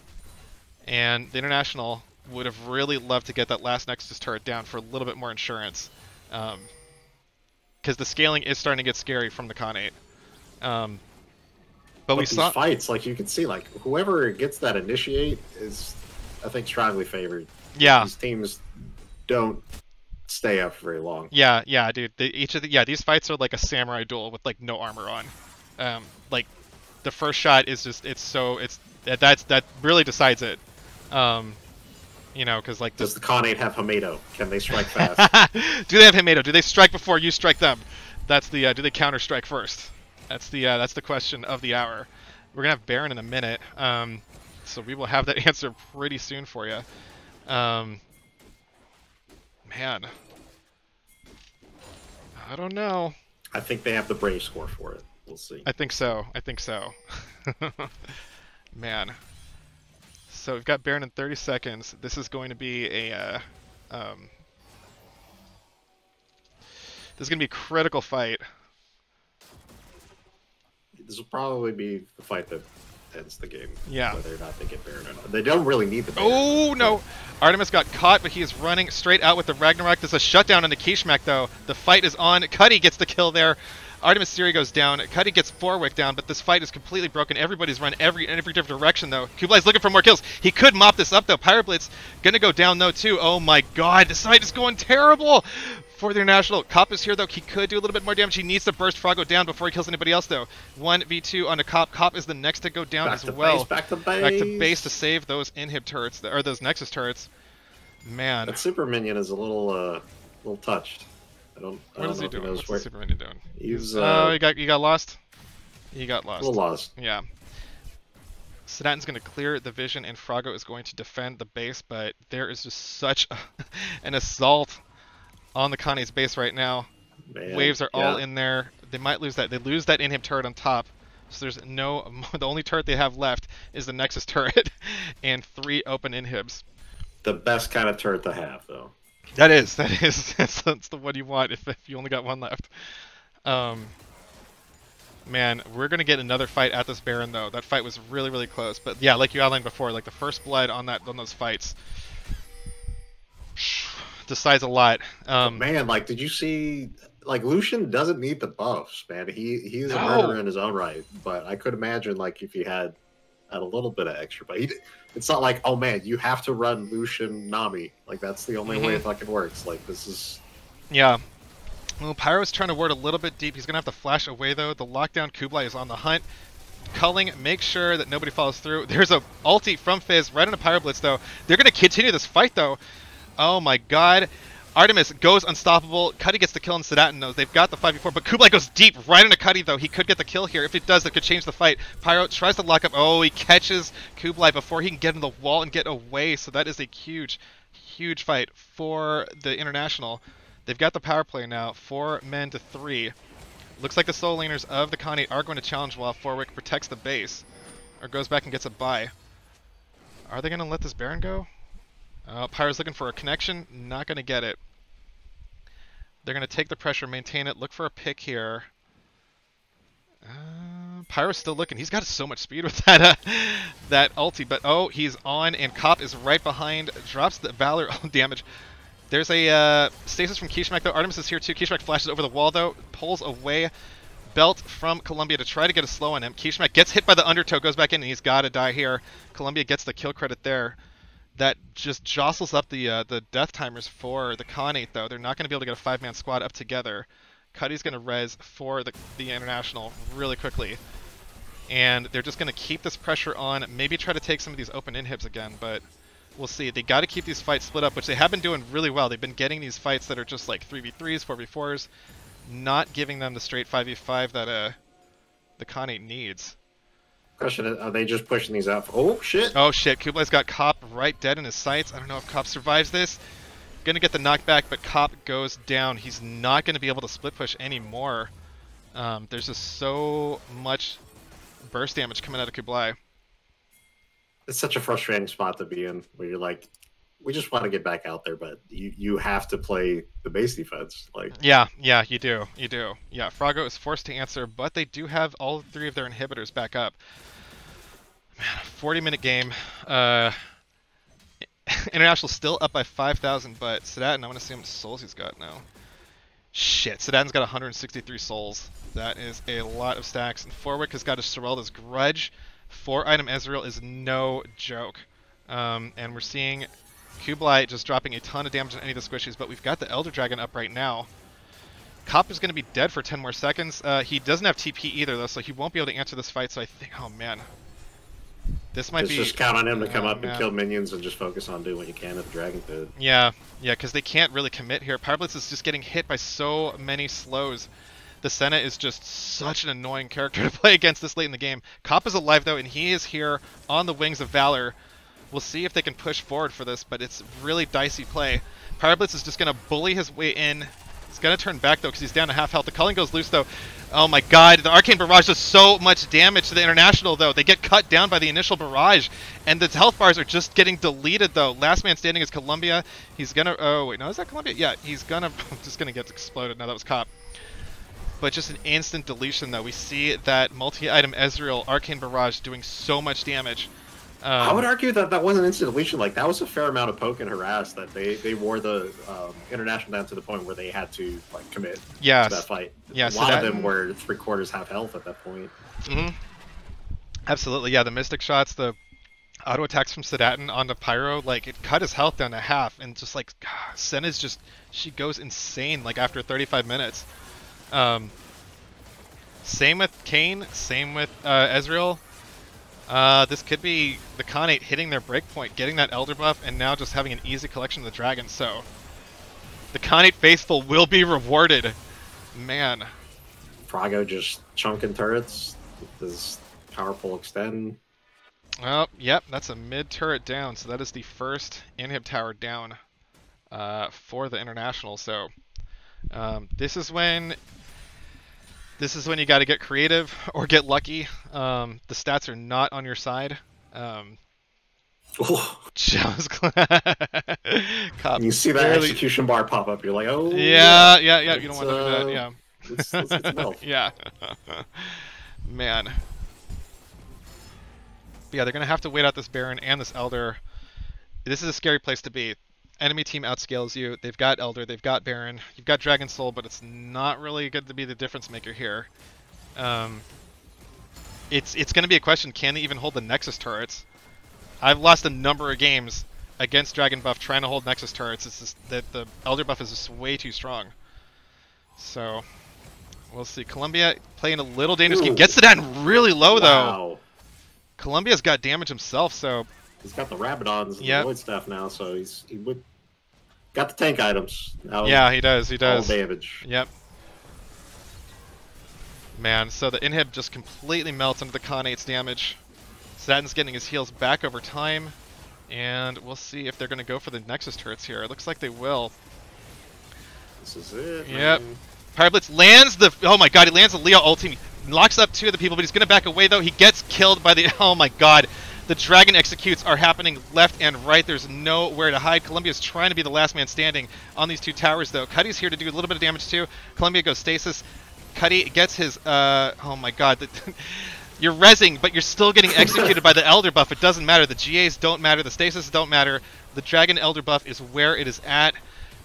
And the International would have really loved to get that last Nexus turret down for a little bit more insurance. Because the scaling is starting to get scary from the Khanate. But we these saw fights, like you can see, like whoever gets that initiate is, I think, strongly favored. Yeah. These teams don't stay up very long. Yeah, dude. These fights are like a samurai duel with like no armor on. Like the first shot is just that really decides it. You know, because like Does the Khanate have Hamedo? Can they strike fast? Do they have Himedo? Do they strike before you strike them? That's the do they counter strike first? That's the question of the hour. We're gonna have Baron in a minute, so we will have that answer pretty soon for you. Man, I don't know. I think they have the Brave score for it. We'll see. I think so. Man. So we've got Baron in 30 seconds. This is going to be a this is going to be a critical fight. This will probably be the fight that ends the game. Yeah. Whether or not they get Baron or not. They don't really need the Baron. Oh, no. Artemis got caught, but he is running straight out with the Ragnarok. There's a shutdown on the Kishmak, though. The fight is on. Cuddy gets the kill there. Artemis Siri goes down. Cuddy gets Forwick down, but this fight is completely broken. Everybody's run in every different direction, though. Kublai's looking for more kills. He could mop this up, though. Pyroblitz gonna go down, though, too. Oh, my God. This fight is going terrible for the International. Cop is here, though. He could do a little bit more damage. He needs to burst Froggo down before he kills anybody else, though. 1v2 on a Cop. Cop is the next to go down back as to well. Base, back to base. Back to base to save those inhib turrets, or those Nexus turrets. Man. That super minion is a little touched. I don't What is know he if doing? knows What's where. the super minion doing? He's Oh, you got lost? He got a lost. little lost. Yeah. Sedatin's going to clear the vision, and Froggo is going to defend the base, but there is just such an assault on the Khane's base right now. Man, Waves are all in there. They might lose that. They lose that inhib turret on top. So there's no... The only turret they have left is the Nexus turret and 3 open inhibs. The best kind of turret to have, though. That is. That's the one you want if you only got one left. Man, we're going to get another fight at this Baron, though. That fight was really, really close. But yeah, like you outlined before, like the first blood on those fights decides a lot. Man, like, did you see... Like, Lucian doesn't need the buffs, man. He's a murderer in his own right. But I could imagine, like, if he had a little bit of extra... But it's not like, oh, man, you have to run Lucian Nami. Like, that's the only way it fucking works. Like, this is... Yeah. Well, Pyro's trying to ward a little bit deep. He's going to have to flash away, though. The lockdown Kublai is on the hunt. Culling, make sure that nobody follows through. There's a ulti from Fizz right into Pyroblitz, though. They're going to continue this fight, though. Oh, my God. Artemis goes unstoppable. Cuddy gets the kill on Sedatin, though. They've got the 5v4, but Kublai goes deep right into Cuddy, though. He could get the kill here. If it does, that could change the fight. Pyro tries to lock up. Oh, he catches Kublai before he can get in the wall and get away. So that is a huge, huge fight for the International. They've got the power play now. 4 men to 3. Looks like the soul laners of the Khanate are going to challenge while Forwick protects the base. Or goes back and gets a buy. Are they going to let this Baron go? Pyro's looking for a connection. Not going to get it. They're going to take the pressure, maintain it, look for a pick here. Pyro's still looking. He's got so much speed with that that ulti. But, oh, he's on, and Cop is right behind. Drops the Valor damage. There's a stasis from Kishmak, though. Artemis is here, too. Kishmak flashes over the wall, though. Pulls away. Belt from Columbia to try to get a slow on him. Kishmak gets hit by the undertow, goes back in, and he's got to die here. Columbia gets the kill credit there. That just jostles up the death timers for the Khanate, though. They're not going to be able to get a 5-man squad up together. Cuddy's going to res for the International really quickly. and they're just going to keep this pressure on, maybe try to take some of these open inhibs again, but we'll see. They got to keep these fights split up, which they have been doing really well. They've been getting these fights that are just like 3v3s, 4v4s, not giving them the straight 5v5 that the Khanate needs. Question is, are they just pushing these out? Oh, shit. Oh shit, Kublai's got Kopp right dead in his sights. I don't know if Kopp survives this. Gonna get the knockback, but Kopp goes down. He's not gonna be able to split push anymore. There's just so much burst damage coming out of Kublai. It's such a frustrating spot to be in, where you're like, we just want to get back out there, but you have to play the base defense. Like, yeah, you do. Yeah, Froggo is forced to answer, but they do have all three of their inhibitors back up. Man, 40-minute game. International still up by 5,000, but Sedatin, I want to see how much souls he's got now. Shit, Sedatin's got 163 souls. That is a lot of stacks. And Forwick has got a Sorelda's Grudge. 4-item Ezreal is no joke. And we're seeing Kublai just dropping a ton of damage on any of the squishies, but we've got the Elder Dragon up right now. Kopp is going to be dead for 10 more seconds. He doesn't have TP either, though, so he won't be able to answer this fight, so I think, oh man. This might be... just count on him to come up and kill minions and just focus on doing what you can at the Dragon Pit. Yeah, because they can't really commit here. Pyroblitz is just getting hit by so many slows. The Senna is just such an annoying character to play against this late in the game. Kopp is alive, though, and he is here on the wings of Valor. We'll see if they can push forward for this, but it's really dicey play. Pyroblitz is just going to bully his way in. He's going to turn back, though, because he's down to half health. The culling goes loose, though. Oh my god, the Arcane Barrage does so much damage to the International, though. They get cut down by the initial barrage, and the health bars are just getting deleted, though. Last man standing is Columbia. He's gonna... Oh, wait, no, is that Columbia? Yeah, he's gonna... just gonna get exploded. No, that was Kopp. But just an instant deletion, though. We see that multi-item Ezreal Arcane Barrage doing so much damage. I would argue that that wasn't instant deletion. Like, that was a fair amount of poke and harass that they wore the International down to the point where they had to like commit to that fight. Yeah, a lot of them were 3/4 half health at that point. Absolutely, yeah. The Mystic shots, the auto attacks from Sedatin onto Pyro, like it cut his health down to half, and just like Senna's just she goes insane like after 35 minutes. Same with Kayn, same with Ezreal. This could be the Khanate hitting their breakpoint, getting that Elder buff, and now just having an easy collection of the Dragon. So the Khanate faithful will be rewarded. Man. Froggo just chunking turrets with his powerful extend. Oh, yep, that's a mid turret down. So that is the first inhib tower down for the International. So this is when you got to get creative or get lucky. The stats are not on your side. Just you see that execution bar pop up, you're like, oh. Yeah. You don't want to do that. Yeah. Let's get some health. Yeah. Man. But yeah, they're gonna have to wait out this Baron and this Elder. This is a scary place to be. Enemy team outscales you. They've got Elder, they've got Baron, you've got Dragon Soul, but it's not really good to be the difference maker here. It's going to be a question, can they even hold the Nexus turrets? I've lost a number of games against Dragon buff trying to hold Nexus turrets. It's just that the Elder buff is just way too strong. So, we'll see. Columbia playing a little dangerous game. Gets it down really low, though. Columbia's got damage himself, so... He's got the Rabadons and the Void Staff now, so he would got the tank items. Now yeah, he does. All damage. Yep. Man, so the inhib just completely melts into the Khanate's damage. Sedatin's getting his heals back over time, and we'll see if they're going to go for the Nexus turrets here. It looks like they will. This is it. Yep. Pyroblitz lands the... Oh my god, he lands the Leo ulti. He locks up two of the people, but he's going to back away, though. He gets killed by the... Oh my god. The Dragon executes are happening left and right. There's nowhere to hide. Columbia's trying to be the last man standing on these two towers, though. Cuddy's here to do a little bit of damage, too. Columbia goes stasis. Cuddy gets his... oh my god. You're rezzing, but you're still getting executed by the Elder buff. It doesn't matter. The GAs don't matter. The stasis don't matter. The Dragon Elder buff is where it is at.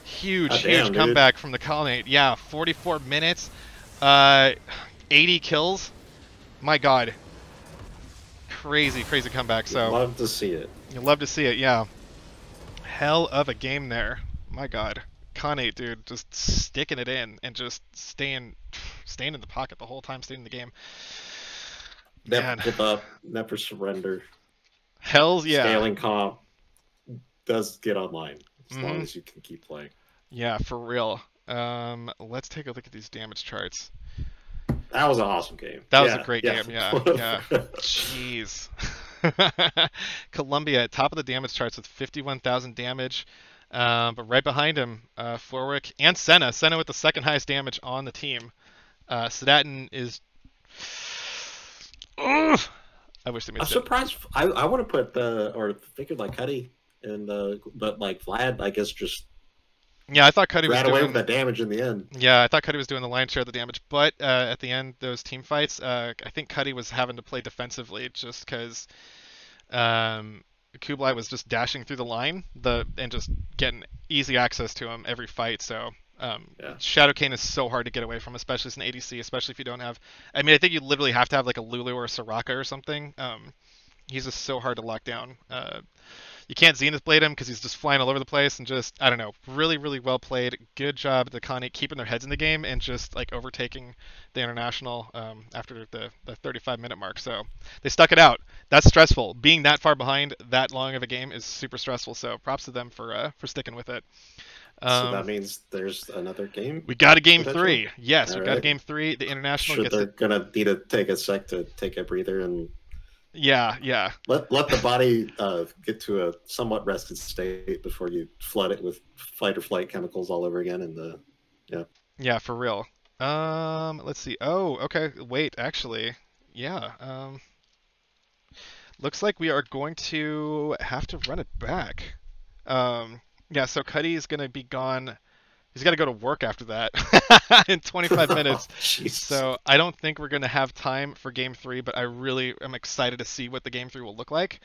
Huge comeback from the Khanate. Yeah, 44 minutes. 80 kills. My god. Crazy comeback. So love to see it. You love to see it, yeah. Hell of a game there. My god. Khanate, dude, just sticking it in and just staying in the pocket the whole time, staying in the game. Never Man, give up, never surrender. hell's yeah. Scaling comp does get online as long Hmm. as you can keep playing. Yeah, for real. Let's take a look at these damage charts. That was an awesome game. That was a Yeah, great yeah. game. Yeah, yeah. Jeez. Columbia at top of the damage charts with 51,000 damage. But right behind him, Forwick and Senna. Senna with the second highest damage on the team. Sedatin is. Ugh! I wish they made I'm Sedatin. surprised. I want to put the or figured like Cuddy and but like Vlad, I guess just Yeah, I thought Cuddy was ran away with doing. that damage in the end. Yeah, I thought Cuddy was doing the lion's share of the damage, but at the end, those team fights, I think Cuddy was having to play defensively just because um, Kublai was just dashing through the line and just getting easy access to him every fight. So Yeah. Shadow Kane is so hard to get away from, especially as an ADC, especially if you don't have. I mean, I think you literally have to have like a Lulu or a Soraka or something. He's just so hard to lock down. You can't Zenith Blade him because he's just flying all over the place and just, I don't know, really, really well played. Good job, the Khanate, keeping their heads in the game and just like overtaking the international after the 35-minute mark. So they stuck it out. That's stressful. Being that far behind that long of a game is super stressful. So props to them for sticking with it. So that Um, means there's another game we got a game potentially. three. Yes, All we got a right. game three. The international Sure, gets they're it. gonna need to take a sec to take a breather and Yeah, yeah. let the body get to a somewhat rested state before you flood it with fight or flight chemicals all over again. And the yeah, Yeah, for real. Let's see. Oh, okay. Wait, actually, yeah. Looks like we are going to have to run it back. Yeah, so Cuddy is going to be gone. He's got to go to work after that in 25 oh, minutes. Jesus. So I don't think we're going to have time for game three, but I really am excited to see what the game three will look like.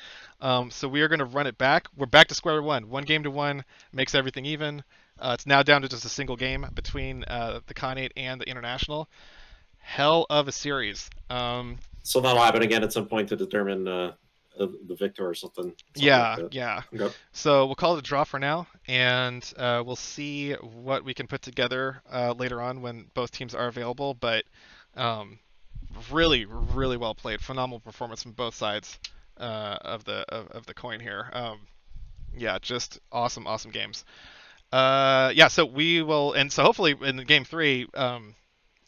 So we are going to run it back. We're back to square one. One game to one makes everything even. It's now down to just a single game between the Khanate and the International. Hell of a series. So that'll happen again at some point to determine the victor or something like Yeah, that. yeah. Okay. So we'll call it a draw for now, and we'll see what we can put together later on when both teams are available. But really, really well played. Phenomenal performance from both sides of the coin here. Yeah, just awesome, awesome games. Yeah, so we will, and so hopefully in game three,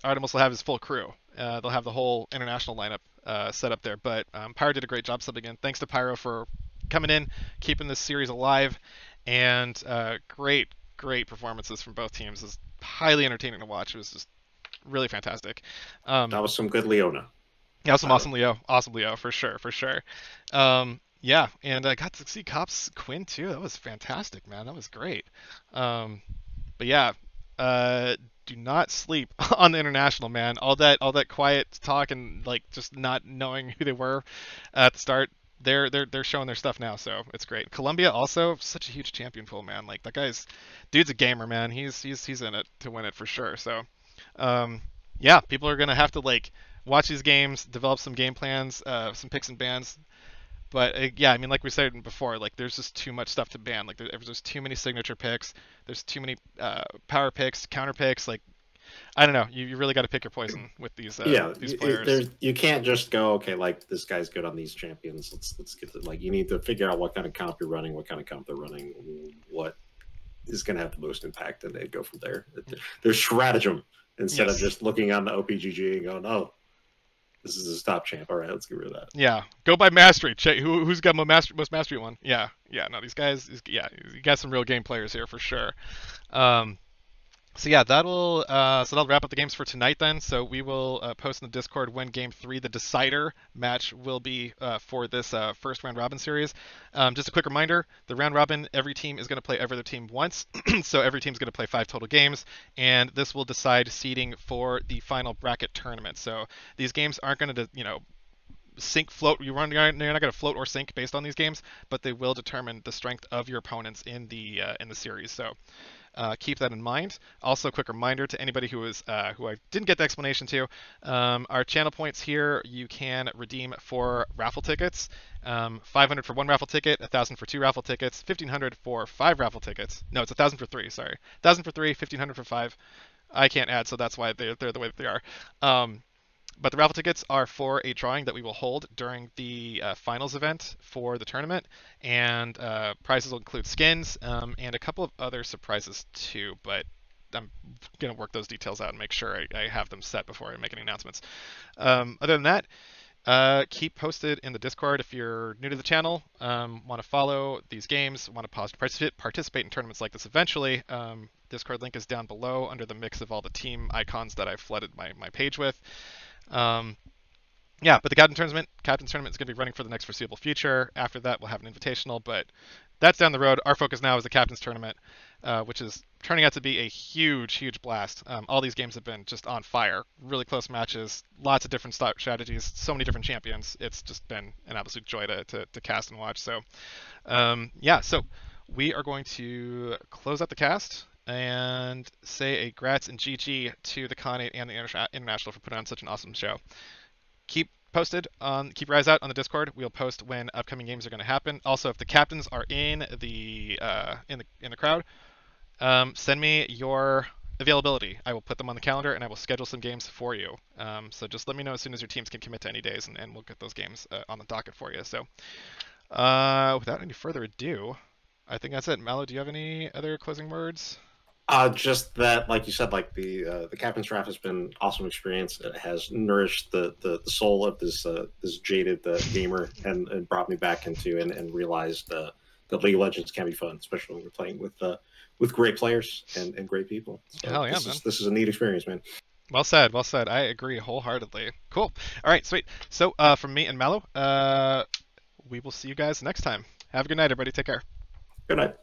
Artemis will have his full crew. They'll have the whole international lineup set up there. But Pyro did a great job subbing in. Thanks to Pyro for coming in, keeping this series alive, and great, great performances from both teams. It was highly entertaining to watch. It was just really fantastic. That was some good Leona. Yeah, some Pyro. awesome Leo for sure, for sure. Yeah, and I got to see Cops Quinn too. That was fantastic, man. That was great. Um, but yeah, uh, do not sleep on the international, man. All that quiet talk and like just not knowing who they were at the start. They're showing their stuff now, so it's great. Colombia also such a huge champion pool, man. Like that dude's a gamer, man. He's in it to win it for sure. So, um, yeah, people are gonna have to like watch these games, develop some game plans, some picks and bans. But yeah, I mean, like we said before, like there's just too much stuff to ban. Like there's too many signature picks. There's too many power picks, counter picks. Like I don't know. You really got to pick your poison with Yeah, these players. you can't just go okay. Like this guy's good on these champions. Let's get it. Like you need to figure out what kind of comp you're running, what kind of comp they're running, what is going to have the most impact, and then go from there. There's stratagem instead of Yes. just looking on the OPGG and going, oh, this is his top champ. All right, let's get rid of that. Yeah. Go by mastery. Check who's got most mastery one. Yeah. Yeah. No, these guys. Yeah, you got some real game players here for sure. Um, So yeah, that'll wrap up the games for tonight then. So we will post in the Discord when Game 3, the decider match, will be for this first round robin series. Just a quick reminder: the round robin, every team is going to play every other team once, so every team's going to play 5 total games, and this will decide seeding for the final bracket tournament. So these games aren't going to, sink float. You're not going to float or sink based on these games, but they will determine the strength of your opponents in the series. So. Keep that in mind. Also, a quick reminder to anybody who I didn't get the explanation to, our channel points here you can redeem for raffle tickets. 500 for one raffle ticket, 1,000 for two raffle tickets, 1,500 for 5 raffle tickets. No, it's 1,000 for 3. Sorry, 1,000 for 3, 1,500 for 5. I can't add, so that's why they're the way that they are. But the raffle tickets are for a drawing that we will hold during the finals event for the tournament, and prizes will include skins and a couple of other surprises too. But I'm gonna work those details out and make sure I have them set before I make any announcements. Other than that, keep posted in the Discord if you're new to the channel, want to follow these games, want to participate in tournaments like this eventually. Discord link is down below under the mix of all the team icons that I've flooded my page with. Um, yeah, but the captain's tournament is going to be running for the next foreseeable future. After that, we'll have an invitational, but that's down the road. Our focus now is the captain's tournament, which is turning out to be a huge, huge blast. All these games have been just on fire. Really close matches, lots of different strategies, so many different champions. It's just been an absolute joy to cast and watch. So, yeah, so we are going to close up the cast and say a grats and GG to the Khanate and the International for putting on such an awesome show. Keep your eyes out on the Discord. We'll post when upcoming games are going to happen. Also, if the captains are in the crowd, send me your availability. I will put them on the calendar and I will schedule some games for you. So just let me know as soon as your teams can commit to any days, and we'll get those games on the docket for you. So without any further ado, I think that's it. Mallow, do you have any other closing words? Just that, like you said, like the captain's draft has been an awesome experience. It has nourished the soul of this jaded gamer and brought me back into and realized that League of Legends can be fun, especially when you're playing with great players and great people. So Hell yeah, man. this is a neat experience, man. Well said, well said. I agree wholeheartedly. Cool. All right, sweet. So from me and Mallow, we will see you guys next time. Have a good night, everybody. Take care. Good night.